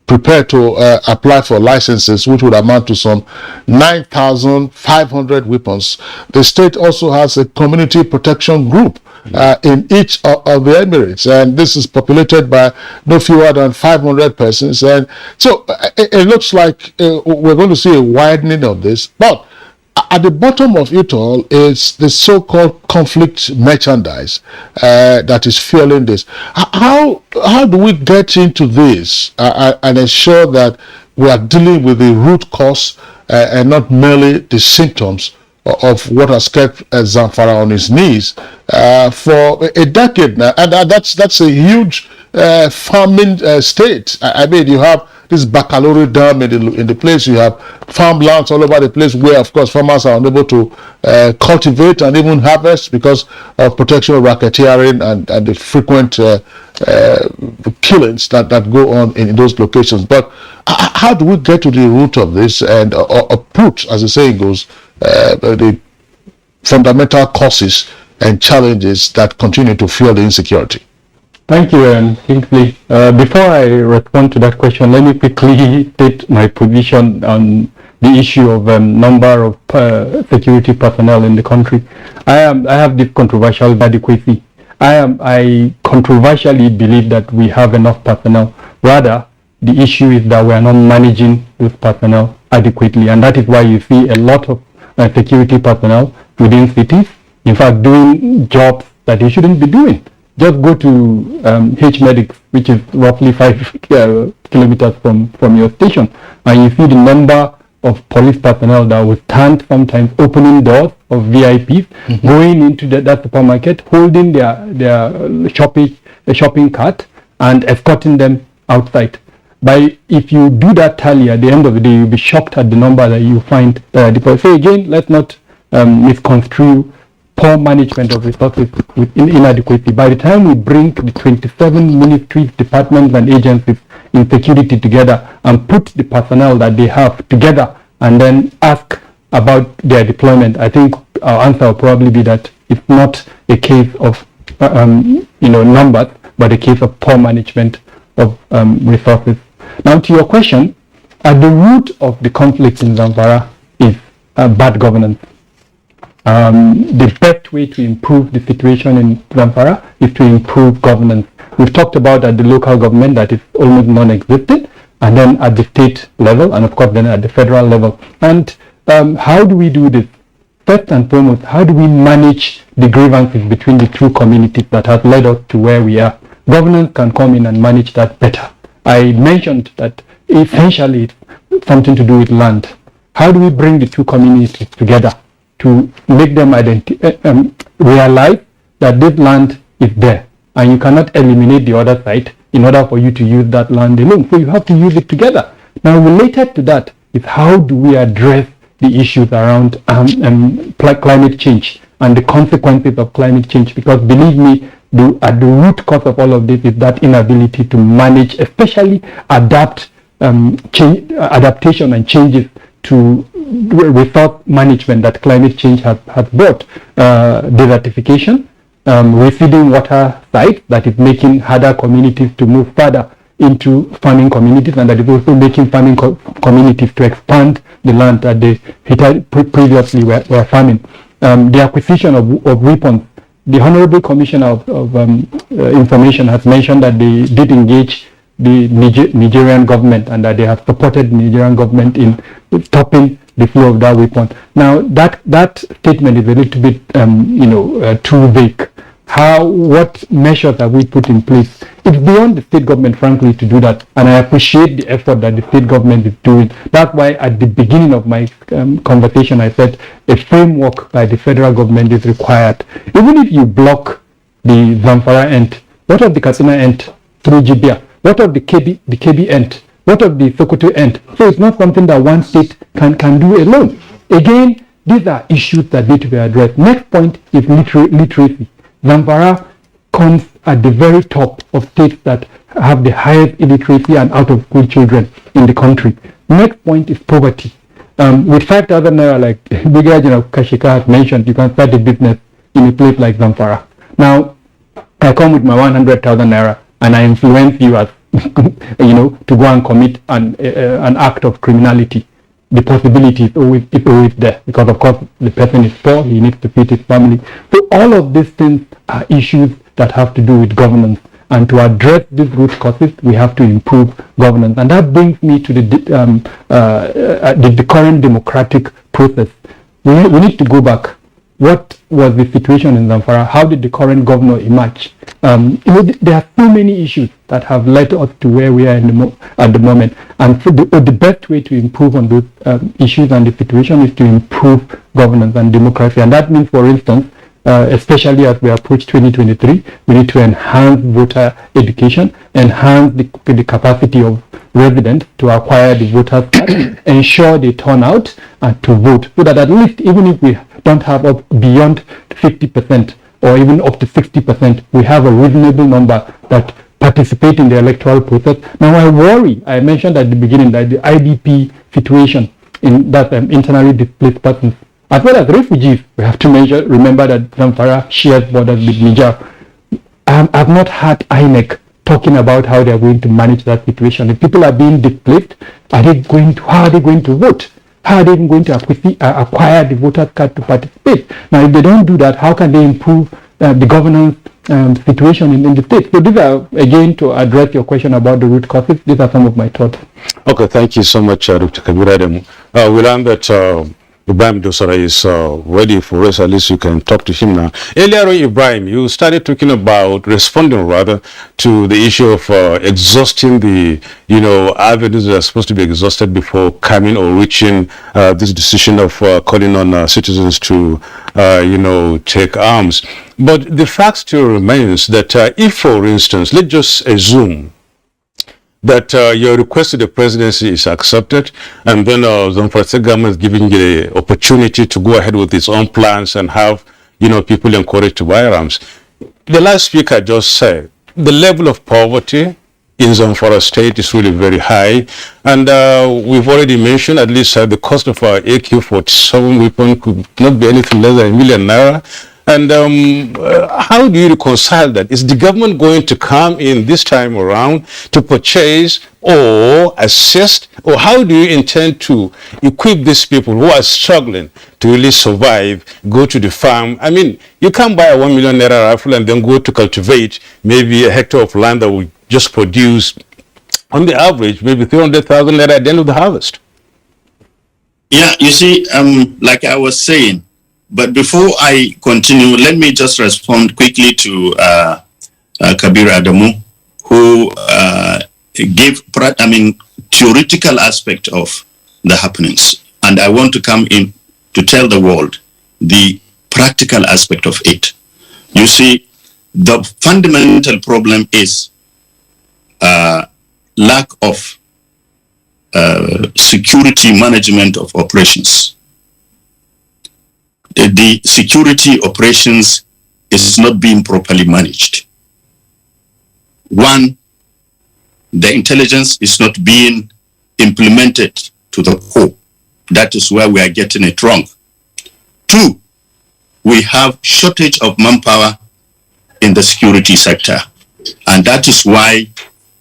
prepare to apply for licenses, which would amount to some 9,500 weapons, the state also has a community protection group in each of the Emirates, and this is populated by no fewer than 500 persons. And so it looks like we're going to see a widening of this. But at the bottom of it all is the so-called conflict merchandise that is fueling this. How do we get into this and ensure that we are dealing with the root cause and not merely the symptoms of what has kept Zamfara on his knees for a decade now? And that's a huge farming state. I mean, you have this Baccalaureate Dam in the place, you have farmlands all over the place where, of course, farmers are unable to cultivate and even harvest because of protection of racketeering and the frequent killings that go on in those locations. But how do we get to the root of this and uproot, as the saying goes, the fundamental causes and challenges that continue to fuel the insecurity? Thank you, Kingsley. Before I respond to that question, let me quickly state my position on the issue of number of security personnel in the country. I have this controversial adequacy. I controversially believe that we have enough personnel. Rather, the issue is that we are not managing those personnel adequately, and that is why you see a lot of security personnel within cities, in fact, doing jobs that they shouldn't be doing. Just go to H-Medics, which is roughly 5 kilometers from your station, and you see the number of police personnel that will stand sometimes opening doors of VIPs, going into that supermarket, holding their shopping cart and escorting them outside. If you do that tally at the end of the day, you'll be shocked at the number that you find. So again, let's not misconstrue poor management of resources with inadequacy. By the time we bring the 27 ministries, departments and agencies in security together and put the personnel that they have together and then ask about their deployment, I think our answer will probably be that it's not a case of numbers, but a case of poor management of resources. Now to your question, at the root of the conflict in Zamfara is bad governance. The best way to improve the situation in Zamfara is to improve governance. We've talked about at the local government that is almost non-existent, and then at the state level, and of course then at the federal level. And how do we do this? First and foremost, how do we manage the grievances between the two communities that has led us to where we are? Governance can come in and manage that better. I mentioned that essentially it's something to do with land. How do we bring the two communities together to make them realize that this land is there and you cannot eliminate the other side in order for you to use that land alone? So you have to use it together. Now related to that is how do we address the issues around climate change and the consequences of climate change? Because believe me, at the root cause of all of this is that inability to manage, especially adaptation and changes to resource management that climate change has brought. Desertification, receding water sites that is making harder communities to move further into farming communities, and that is also making farming communities to expand the land that they previously were farming. The acquisition of weapons. The Honorable Commissioner of Information has mentioned that they did engage the Nigerian government and that they have supported the Nigerian government in stopping the flow of that weapon. Now that statement is a little bit too vague. What measures have we put in place? It's beyond the state government, frankly, to do that, and I appreciate the effort that the state government is doing. That's why at the beginning of my conversation I said a framework by the federal government is required. Even if you block the Zamfara end, what of the Katsina end through Jibia? What of the KB end? What of the Sokoto end? So it's not something that one state can do alone. again, these are issues that need to be addressed. Next point is literacy. Zamfara comes at the very top of states that have the highest illiteracy and out-of-school children in the country. Next point is poverty. With 5,000 naira, like Brigadier General Kashika has mentioned, you can start a business in a place like Zamfara. Now, I come with my 100,000 naira and I influence you as, to go and commit an act of criminality. The possibility is always there, because of course the person is poor, he needs to feed his family. So all of these things are issues that have to do with governance, and to address these root causes we have to improve governance. And that brings me to the current democratic process. We need to go back. What was the situation in Zamfara? How did the current governor emerge? There are so many issues that have led us to where we are at the moment. And so the best way to improve on those issues and the situation is to improve governance and democracy. And that means, for instance, especially as we approach 2023, we need to enhance voter education, enhance the capacity of residents to acquire the voters card, ensure they turn out and to vote, so that at least, even if we don't have up beyond 50% or even up to 60%, we have a reasonable number that participate in the electoral process. Now I mentioned at the beginning that the IDP situation in that internally displaced persons, as well as refugees, we have to remember that Zamfara shares borders with Niger. I've not heard INEC talking about how they are going to manage that situation. If people are being displaced, how are they going to vote? How are they even going to acquire the voter's card to participate? Now, if they don't do that, how can they improve the governance situation in the state? So these are, again, to address your question about the root causes, these are some of my thoughts. Okay, thank you so much, Dr. Kabir Adamu. We learned that Ibrahim Dosara is ready for us. At least you can talk to him now. Earlier on, Ibrahim, you started talking about responding rather to the issue of exhausting the avenues that are supposed to be exhausted before coming or reaching this decision of calling on citizens to take arms. But the fact still remains that if, for instance, let's just assume that your request to the presidency is accepted, and then the Zamfara State government is giving you the opportunity to go ahead with its own plans and have people encouraged to buy arms. The last speaker just said the level of poverty in Zamfara State is really very high, and we've already mentioned at least the cost of our AK-47 weapon could not be anything less than 1 million naira. And how do you reconcile that? Is the government going to come in this time around to purchase or assist, or how do you intend to equip these people who are struggling to really survive, go to the farm? I mean, you can't buy a 1 million naira rifle and then go to cultivate maybe a hectare of land that will just produce, on the average, maybe 300,000 naira at the end of the harvest. Yeah, you see, like I was saying, but before I continue, let me just respond quickly to Kabir Adamu, who gave, theoretical aspect of the happenings. And I want to come in to tell the world the practical aspect of it. You see, the fundamental problem is lack of security management of operations. The security operations is not being properly managed. One, the intelligence is not being implemented to the core. That is where we are getting it wrong. Two, we have shortage of manpower in the security sector. And that is why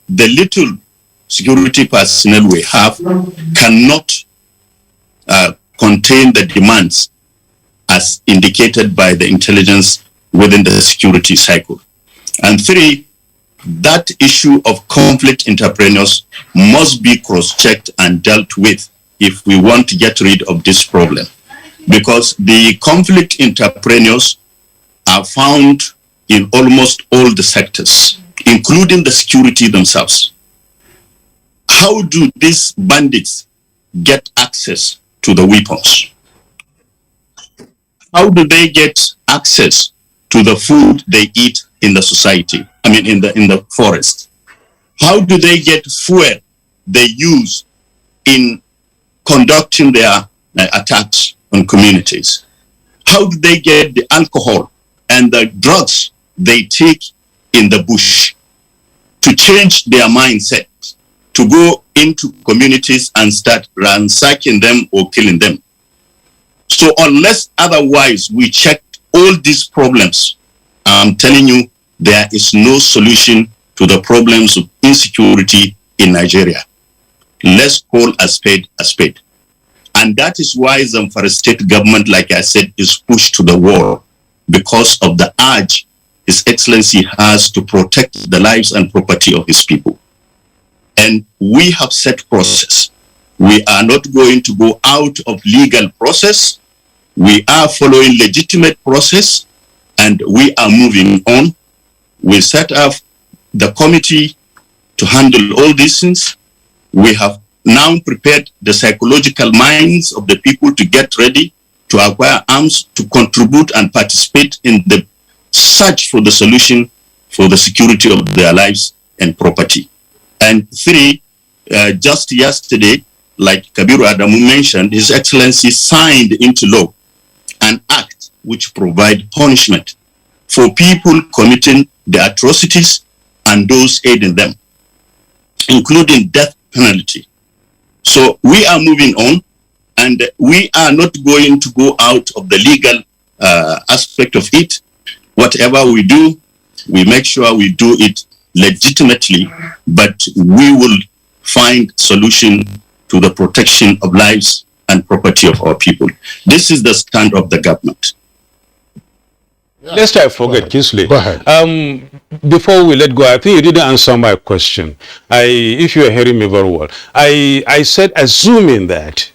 the little security personnel we have cannot contain the demands as indicated by the intelligence within the security cycle. And three, that issue of conflict entrepreneurs must be cross-checked and dealt with if we want to get rid of this problem. Because the conflict entrepreneurs are found in almost all the sectors, including the security themselves. How do these bandits get access to the weapons? How do they get access to the food they eat in the society? In the forest. How do they get fuel they use in conducting their attacks on communities? How do they get the alcohol and the drugs they take in the bush to change their mindset, to go into communities and start ransacking them or killing them? So unless otherwise we check all these problems, I'm telling you, there is no solution to the problems of insecurity in Nigeria. Let's call a spade a spade. And that is why Zamfara state government, like I said, is pushed to the wall, because of the urge His Excellency has to protect the lives and property of his people. And we have set process. We are not going to go out of legal process. We are following legitimate process, and we are moving on. We set up the committee to handle all these things. We have now prepared the psychological minds of the people to get ready to acquire arms, to contribute and participate in the search for the solution for the security of their lives and property. And three, just yesterday, like Kabiru Adamu mentioned, His Excellency signed into law an act which provides punishment for people committing the atrocities and those aiding them, including death penalty. So we are moving on, and we are not going to go out of the legal aspect of it. Whatever we do, we make sure we do it legitimately, but we will find solution to the protection of lives and property of our people. This is the stand of the government. Lest I forget, Kinsley. Go ahead. Before we let go, I think you didn't answer my question. If you are hearing me very well, I said, assuming that,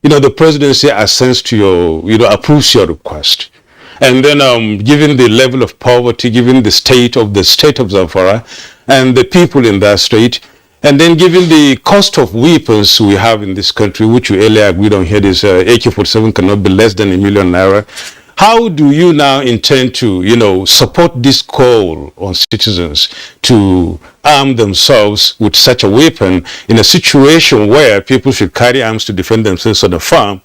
the presidency assents to your, approves your request, and then given the level of poverty, given the state of Zamfara and the people in that state, and then given the cost of weapons we have in this country, which we earlier agreed on here, this AK-47 cannot be less than ₦1 million. How do you now intend to, support this call on citizens to arm themselves with such a weapon in a situation where people should carry arms to defend themselves on the farm,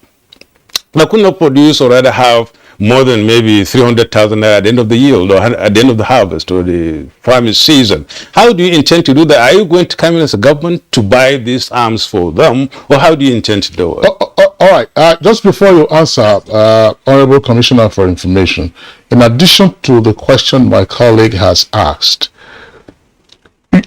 but could not produce or rather have more than maybe 300,000 naira at the end of the yield or at the end of the harvest or the farming season? How do you intend to do that? Are you going to come in as a government to buy these arms for them, or how do you intend to do it? All right. Just before you answer, Honorable Commissioner for Information, in addition to the question my colleague has asked,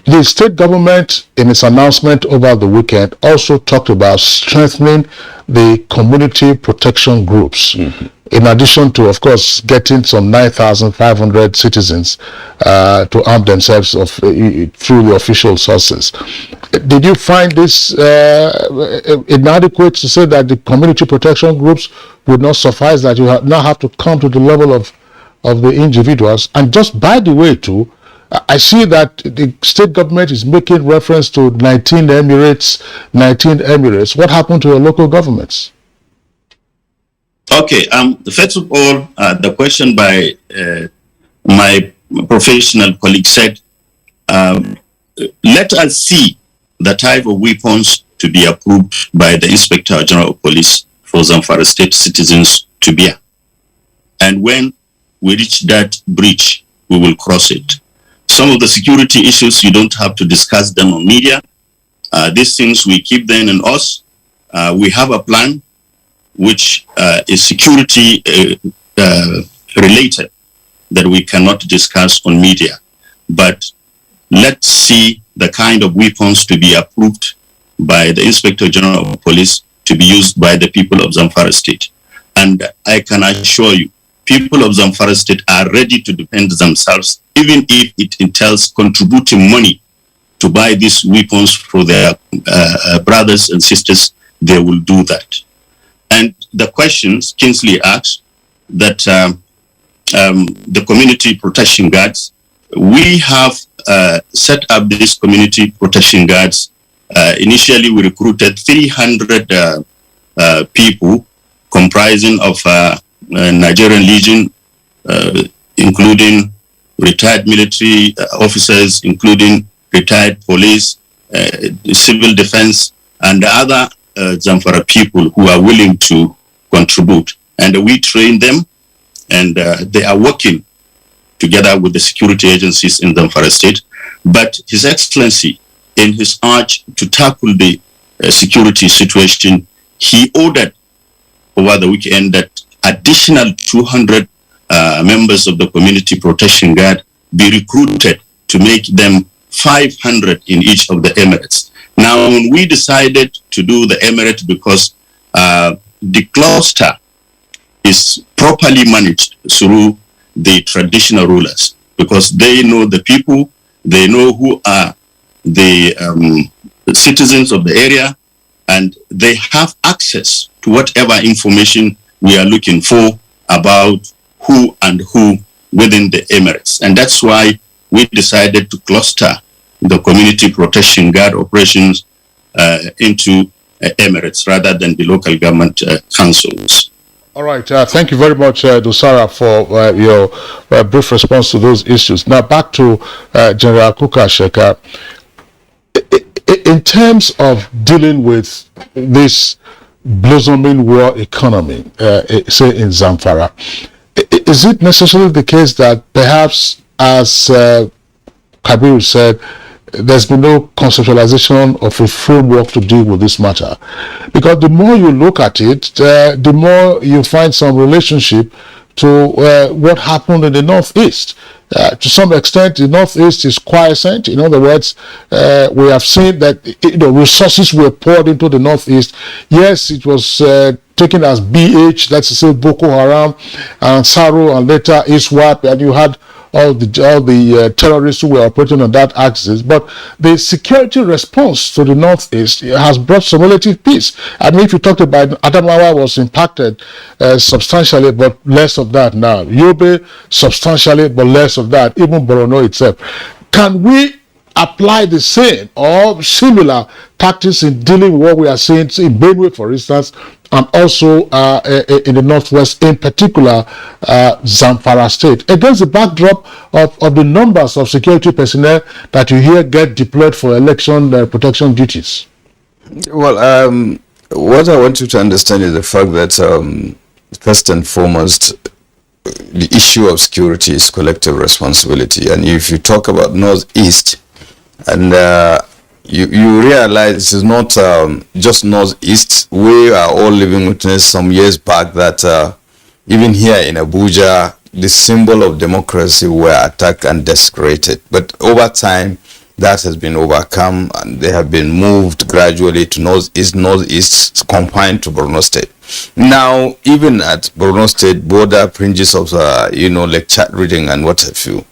the state government, in its announcement over the weekend, also talked about strengthening the community protection groups. Mm-hmm. In addition to, of course, getting some 9,500 citizens to arm themselves through the official sources. Did you find this inadequate to say that the community protection groups would not suffice, that you now have to come to the level of the individuals? And just by the way, too, I see that the state government is making reference to 19 emirates. What happened to your local governments? Okay, first of all, the question by my professional colleague said, let us see the type of weapons to be approved by the Inspector General of Police for Zamfara State citizens to bear. And when we reach that breach, we will cross it. Some of the security issues, you don't have to discuss them on media. These things, we keep them in us. We have a plan which is security related that we cannot discuss on media. But let's see the kind of weapons to be approved by the Inspector General of Police to be used by the people of Zamfara State. And I can assure you, people of Zamfara State are ready to defend themselves, even if it entails contributing money to buy these weapons for their brothers and sisters. They will do that. And the questions Kinsley asked, that the community protection guards, we have set up these community protection guards. Initially, we recruited 300 people comprising of Nigerian Legion, including retired military officers, including retired police, civil defense, and other Zamfara people who are willing to contribute. And we train them, and they are working together with the security agencies in Zamfara State. But His Excellency, in his urge to tackle the security situation, he ordered over the weekend that additional 200 members of the Community Protection Guard be recruited to make them 500 in each of the emirates. Now, when we decided to do the emirate, because the cluster is properly managed through the traditional rulers, because they know the people, they know who are the citizens of the area, and they have access to whatever information we are looking for about who and who within the emirates. And that's why we decided to cluster the Community Protection Guard operations into emirates rather than the local government councils. All right. Thank you very much, Dosara, for your brief response to those issues. Now, back to General Kukasheka. In terms of dealing with this blossoming war economy, say in Zamfara, is it necessarily the case that perhaps, as Kabir said, there's been no conceptualization of a framework to deal with this matter? Because the more you look at it, the more you find some relationship to what happened in the Northeast. To some extent, the Northeast is quiescent. In other words, we have seen that resources were poured into the Northeast. Yes, it was taken as BH, that's to say Boko Haram, and Saro, and later ISWAP, and you had all the terrorists who were operating on that axis. But the security response to the Northeast has brought some relative peace. I mean, if you talked about Adamawa was impacted substantially, but less of that now. Yobe, substantially, but less of that. Even Borno itself. Can we apply the same or similar tactics in dealing with what we are seeing in Benue, for instance, and also in the Northwest, in particular Zamfara State, against the backdrop of the numbers of security personnel that you hear get deployed for election protection duties? Well, what I want you to understand is the fact that first and foremost, the issue of security is collective responsibility. And if you talk about Northeast, and you realize this is not just Northeast. We are all living witness some years back that even here in Abuja, the symbol of democracy were attacked and desecrated. But over time, that has been overcome, and they have been moved gradually to Northeast, confined to Borno State. Now, even at Borno State border, fringes of like chat reading and what have you.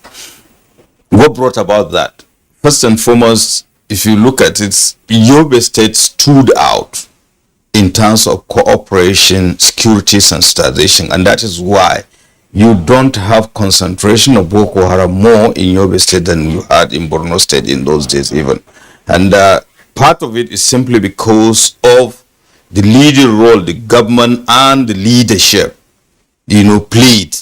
What brought about that? First and foremost, if you look at it, Yobe State stood out in terms of cooperation, security, sensitization, and that is why you don't have concentration of Boko Haram more in Yobe State than you had in Borno State in those days even. And part of it is simply because of the leading role the government and the leadership, played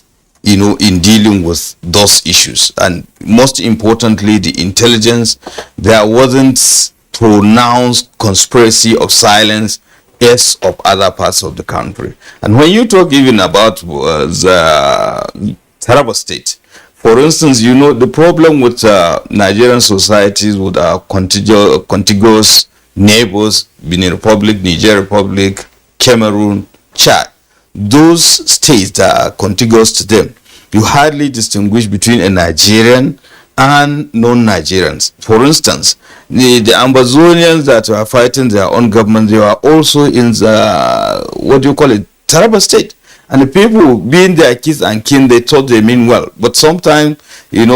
in dealing with those issues. And most importantly, the intelligence. There wasn't pronounced conspiracy of silence as of other parts of the country. And when you talk even about the Taraba State, for instance, the problem with Nigerian societies with our contiguous neighbors, Benin Republic, Niger Republic, Cameroon, Chad, those states that are contiguous to them, you hardly distinguish between a Nigerian and non-Nigerians. For instance, the Ambazonians that were fighting their own government, they were also in the, Taraba State. And the people, being their kids and kin, they thought they mean well. But sometimes, there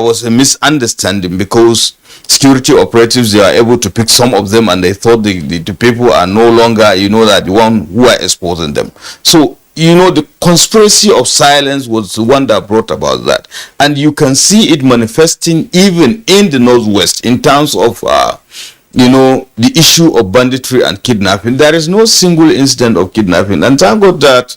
was a misunderstanding because security operatives, they were able to pick some of them and they thought the people are no longer, that the one who are exposing them. So, the conspiracy of silence was the one that brought about that. And you can see it manifesting even in the Northwest in terms of, the issue of banditry and kidnapping. There is no single incident of kidnapping. And thank God that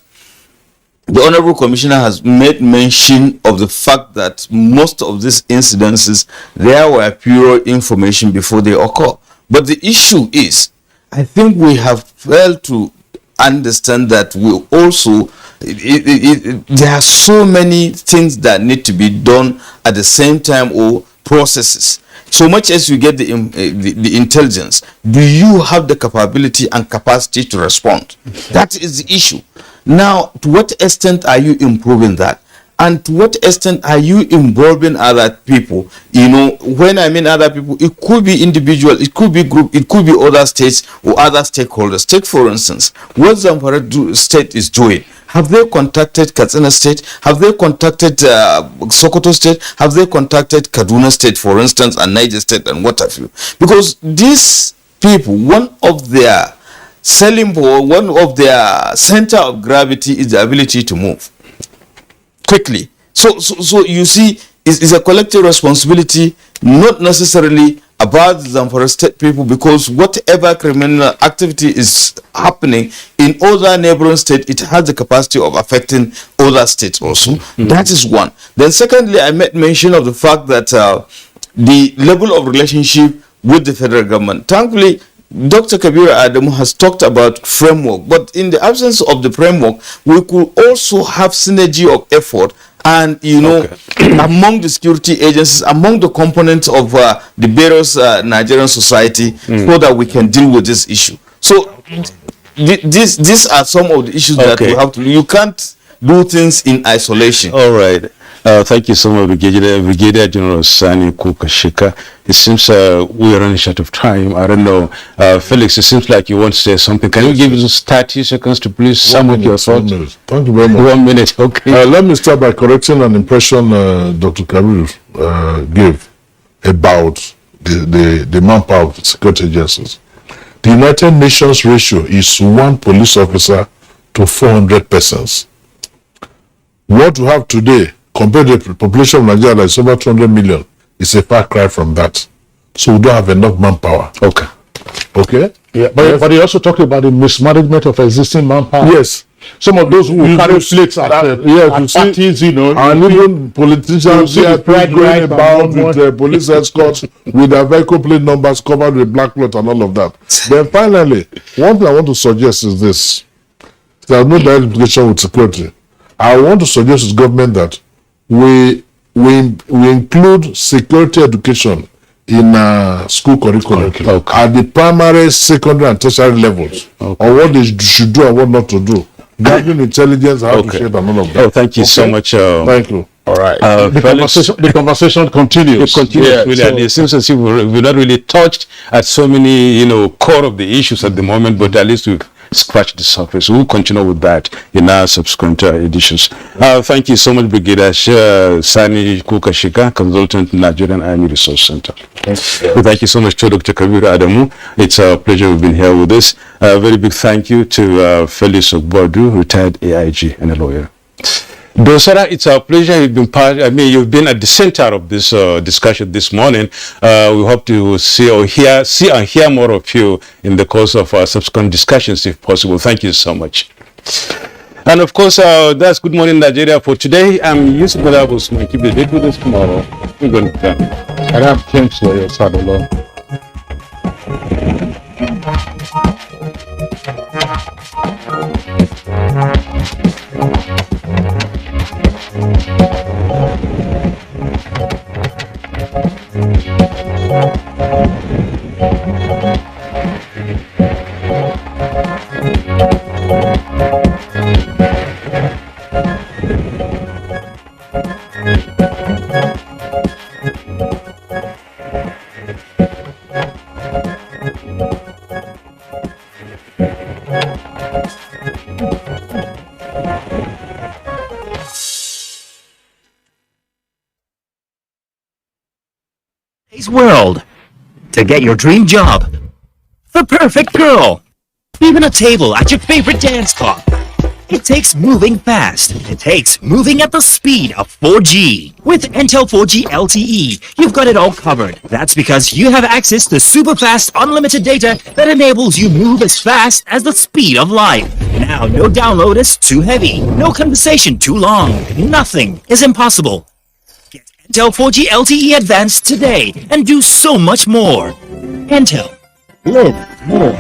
the Honorable Commissioner has made mention of the fact that most of these incidences, there were pure information before they occur. But the issue is, I think we have failed to understand that we also there are so many things that need to be done at the same time, or processes. So much as you get the intelligence, do you have the capability and capacity to respond? That is the issue. Now, to what extent are you improving that? And to what extent are you involving other people? You know, when I mean other people, it could be individual, it could be group, it could be other states or other stakeholders. Take, for instance, what Zamfara state is doing. Have they contacted Katsina State? Have they contacted Sokoto State? Have they contacted Kaduna State, for instance, and Niger State, and what have you? Because these people, one of their selling point, one of their center of gravity is the ability to move quickly. So you see, it's a collective responsibility, not necessarily about the Zamfara state people, because whatever criminal activity is happening in other neighboring states, it has the capacity of affecting other states also. That is one. Then secondly, I made mention of the fact that the level of relationship with the federal government. Thankfully, Dr. Kabir Adamu has talked about framework, but in the absence of the framework, we could also have synergy of effort and, you know, among the security agencies, among the components of the various Nigerian society, so that we can deal with this issue. So these are some of the issues that we have to. You can't do things in isolation. All right. Thank you so much, Brigadier General Sani Kukashika. It seems we are running short of time. I don't know. Felix, it seems like you want to say something. Can you give us 30 seconds to please sum up your thoughts? 1 minute. Thank you very much. 1 minute, okay. Let me start by correcting an impression Dr. Kabir gave about the manpower of security agencies. The United Nations ratio is 1 police officer to 400 persons. What we have today, compared to the population of Nigeria that is over 200 million, is a far cry from that. So we don't have enough manpower. Okay. Okay? Yeah, but he also talked about the mismanagement of existing manpower. Yes. Some of those who carry plates at parties, you know. And even politicians here going about with police escorts with their vehicle plate numbers covered with black cloth and all of that. Then finally, one thing I want to suggest is this. There's no direct implication with security. I want to suggest to the government that we include security education in school curriculum at the primary, secondary, and tertiary levels on what they should do and what not to do. Gathering intelligence, how to share and all of that. Oh, thank you so much. Thank you. All right. The conversation continues. It continues, really, and it seems as if we're not really touched at so many, you know, core of the issues at the moment, but at least we've scratched the surface. We'll continue with that in our subsequent editions. Thank you so much, Brigadier Sani Kukashika, consultant, Nigerian Army Resource Center. Thank you so much to Dr. Kabir Adamu. It's a pleasure you've been here with us. A very big thank you to Felix Ogbodu, retired AIG and a lawyer. Dosara, it's our pleasure. You've been at the center of this discussion this morning. We hope to see and hear more of you in the course of our subsequent discussions, if possible. Thank you so much. And of course, that's Good Morning Nigeria for today. I'm Yusuf Balabus. Keep the date with us tomorrow. We're going to and I'm James Lawyer Sadolo. World to get your dream job, the perfect girl, even a table at your favorite dance club. It takes moving fast. It takes moving at the speed of 4G. With Intel 4G LTE, you've got it all covered. That's because you have access to super fast unlimited data that enables you move as fast as the speed of light. Now, no download is too heavy. No conversation too long. Nothing is impossible. Intel 4G LTE Advanced today and do so much more. Intel. Live more.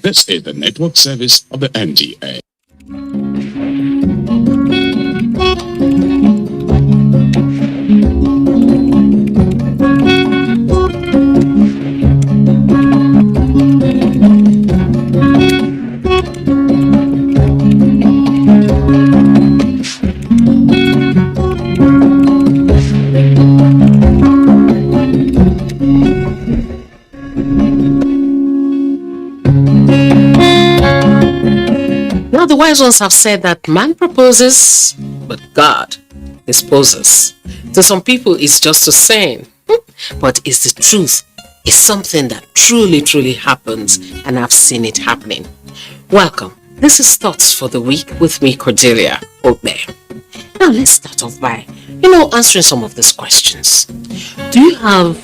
This is the network service of the NTA. Now, the wise ones have said that man proposes, but God disposes. To some people, it's just a saying, but it's the truth. It's something that truly happens, and I've seen it happening. Welcome. This is Thoughts for the Week with me, Cordelia Ogbe. Now, let's start off by, answering some of these questions. Do you have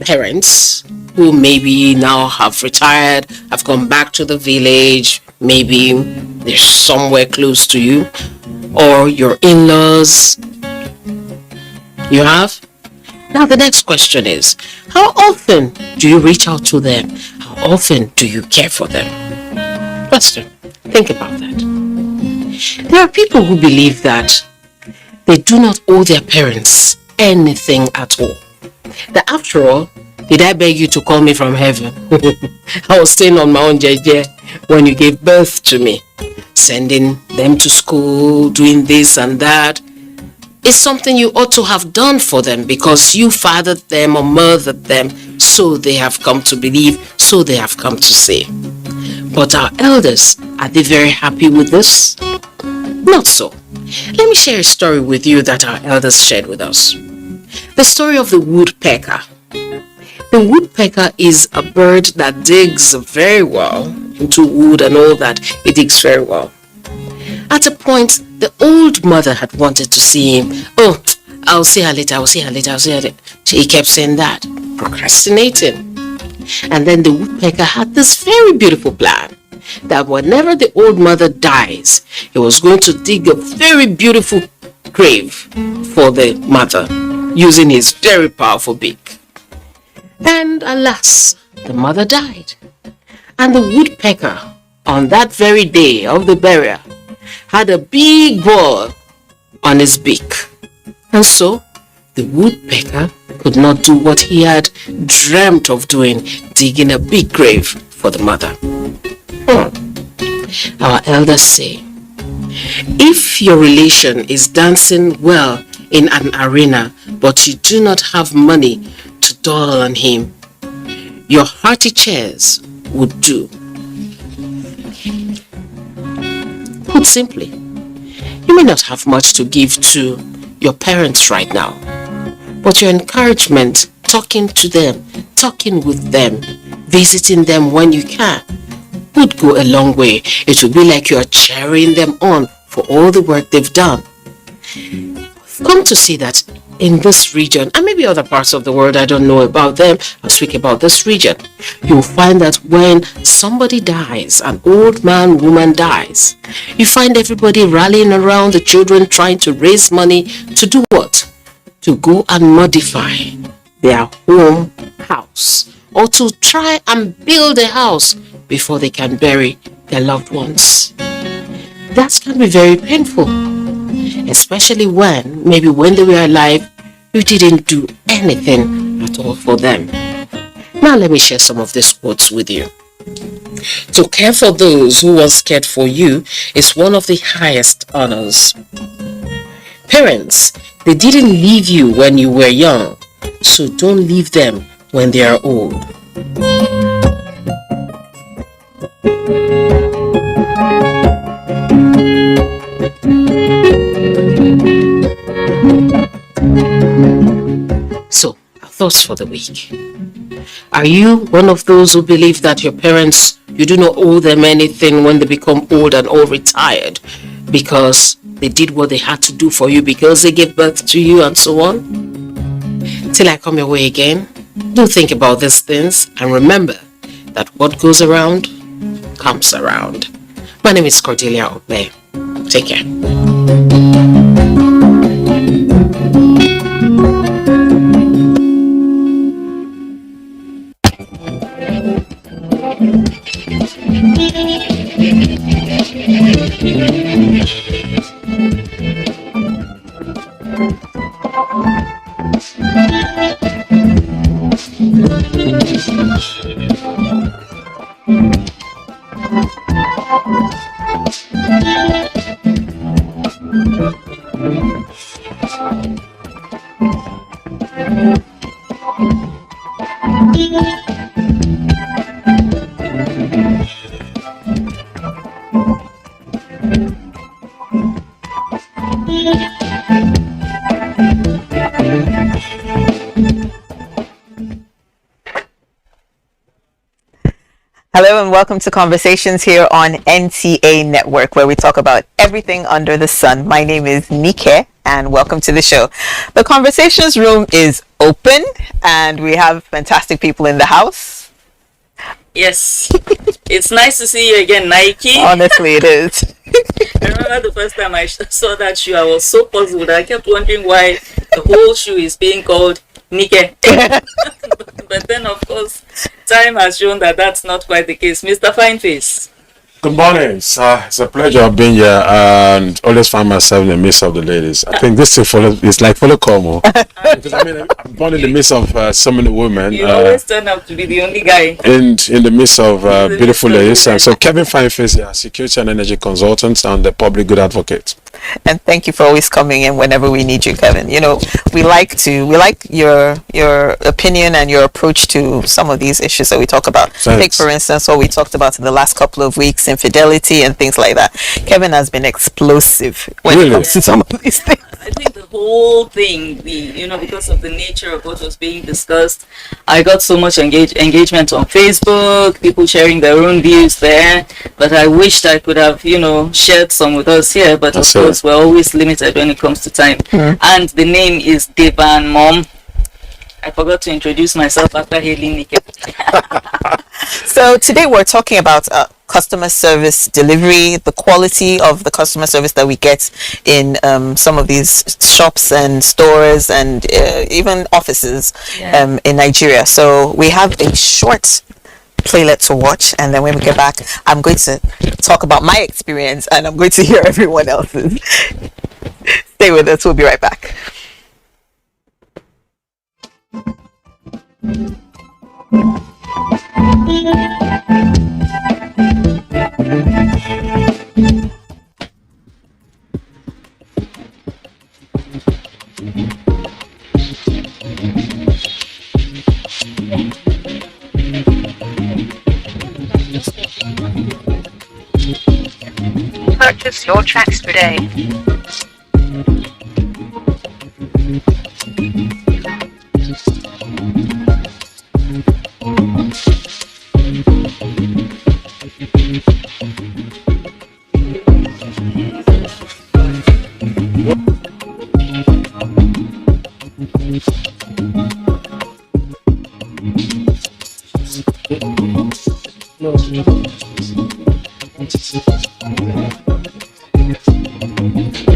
parents who maybe now have retired, have gone back to the village, maybe they're somewhere close to you, or your in-laws? You have? Now the next question is, how often do you reach out to them? How often do you care for them? Question. Think about that. There are people who believe that they do not owe their parents anything at all. That after all, did I beg you to call me from heaven? I was staying on my own JJ when you gave birth to me. Sending them to school, doing this and that. It's something you ought to have done for them because you fathered them or mothered them, so they have come to believe, so they have come to say. But our elders, are they very happy with this? Not so. Let me share a story with you that our elders shared with us. The story of the woodpecker. The woodpecker is a bird that digs very well into wood and all that. It digs very well. At a point, the old mother had wanted to see him. Oh, I'll see her later, I'll see her later, I'll see her later. He kept saying that, procrastinating. And then the woodpecker had this very beautiful plan that whenever the old mother dies, he was going to dig a very beautiful grave for the mother using his very powerful beak. And alas, the mother died. And the woodpecker, on that very day of the burial, had a big ball on his beak. And so, the woodpecker could not do what he had dreamt of doing, digging a big grave for the mother. Our elders say, if your relation is dancing well in an arena, but you do not have money to dole on him, your hearty cheers would do. Put simply, you may not have much to give to your parents right now, but your encouragement, talking to them, talking with them, visiting them when you can, would go a long way. It would be like you are cheering them on for all the work they've done. I've come to see that in this region, and maybe other parts of the world, I don't know about them, I'll speak about this region. You'll find that when somebody dies, an old man, woman dies, you find everybody rallying around the children trying to raise money to do what? To go and modify their home house, or to try and build a house before they can bury their loved ones. That can be very painful, especially when, maybe when they were alive, you didn't do anything at all for them. Now let me share some of these quotes with you. To care for those who once cared for you is one of the highest honors. Parents, they didn't leave you when you were young, so don't leave them when they are old. So, our thoughts for the week. Are you one of those who believe that your parents, you do not owe them anything when they become old and all retired because they did what they had to do for you because they gave birth to you and so on? Till I come your way again, do think about these things and remember that what goes around comes around. My name is Cordelia Ogbe. Take care. Hello and welcome to Conversations here on NTA Network, where we talk about everything under the sun. My name is Nike and welcome to the show. The Conversations room is open and we have fantastic people in the house. Yes, it's nice to see you again, Nike. Honestly, it is. I remember the first time I saw that shoe, I was so puzzled. I kept wondering why the whole shoe is being called Nike. But then, of course, time has shown that that's not quite the case. Mr. Fineface. Good morning. It's a pleasure being here and always find myself in the midst of the ladies. I think this is like follow Como. Because I mean, I'm born in the midst of so many women. You always turn out to be the only guy. In the midst of beautiful ladies. And so Kevin Fineface, yeah, security and energy consultant and the public good advocate. And thank you for always coming in whenever we need you, Kevin. You know, we like your opinion and your approach to some of these issues that we talk about. Thanks. Take, for instance, what we talked about in the last couple of weeks, infidelity and things like that. Kevin has been explosive when it comes to some of these things. I think the whole thing, because of the nature of what was being discussed, I got so much engagement on Facebook, people sharing their own views there, but I wished I could have, shared some with us here, but of course we're always limited when it comes to time. And the name is Devan Mom. I forgot to introduce myself after hailing Nike. So today we're talking about customer service delivery, the quality of the customer service that we get in some of these shops and stores and even offices in Nigeria. So we have a short playlet to watch, and then when we get back, I'm going to talk about my experience and I'm going to hear everyone else's. Stay with us. We'll be right back. Purchase your tracks today.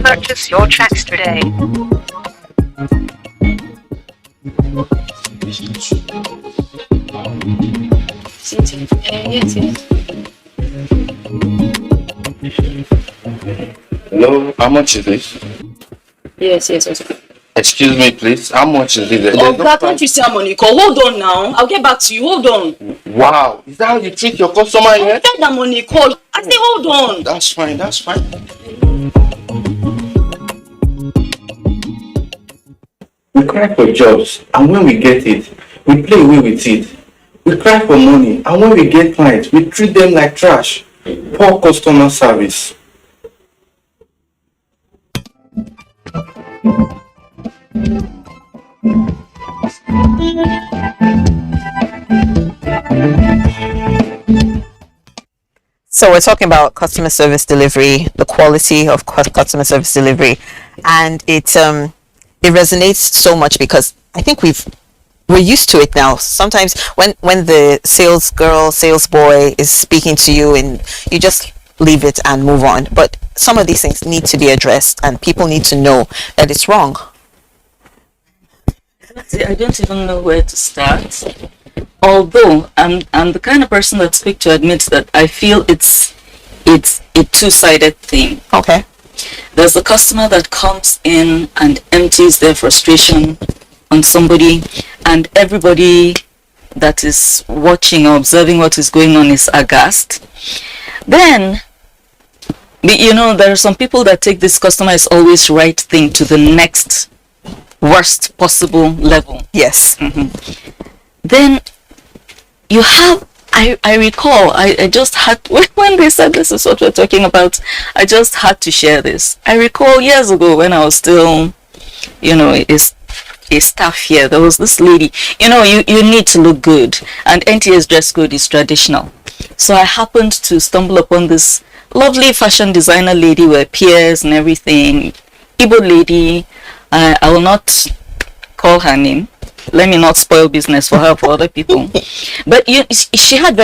Purchase your tracks today. Hello, how much is this? Yes. Excuse me, please. How much is it? Oh, God, can't you see how money call? Hold on now. I'll get back to you. Hold on. Wow, is that how you treat your customer here? Get that money call. I say hold on. That's fine. We cry for jobs, and when we get it, we play away with it. We cry for money, and when we get clients, we treat them like trash. Poor customer service. So we're talking about customer service delivery, the quality of customer service delivery, and it resonates so much because I think we're used to it now. Sometimes when the sales girl, sales boy is speaking to you and you just leave it and move on. But some of these things need to be addressed and people need to know that it's wrong. I don't even know where to start. Although I'm the kind of person that's quick to admit that I feel it's it's a two-sided thing. Okay. There's the customer that comes in and empties their frustration on somebody, and everybody that is watching or observing what is going on is aghast. Then, there are some people that take this customer is always right thing to the next worst possible level. Yes. Then you have, I recall, I just had, when they said this is what we're talking about, I just had to share this. I recall years ago when I was still, a staff here, there was this lady, you need to look good, and NTA's dress code is traditional. So I happened to stumble upon this lovely fashion designer lady with peers and everything, Igbo lady. I will not call her name. Let me not spoil business for her, for other people. But she had very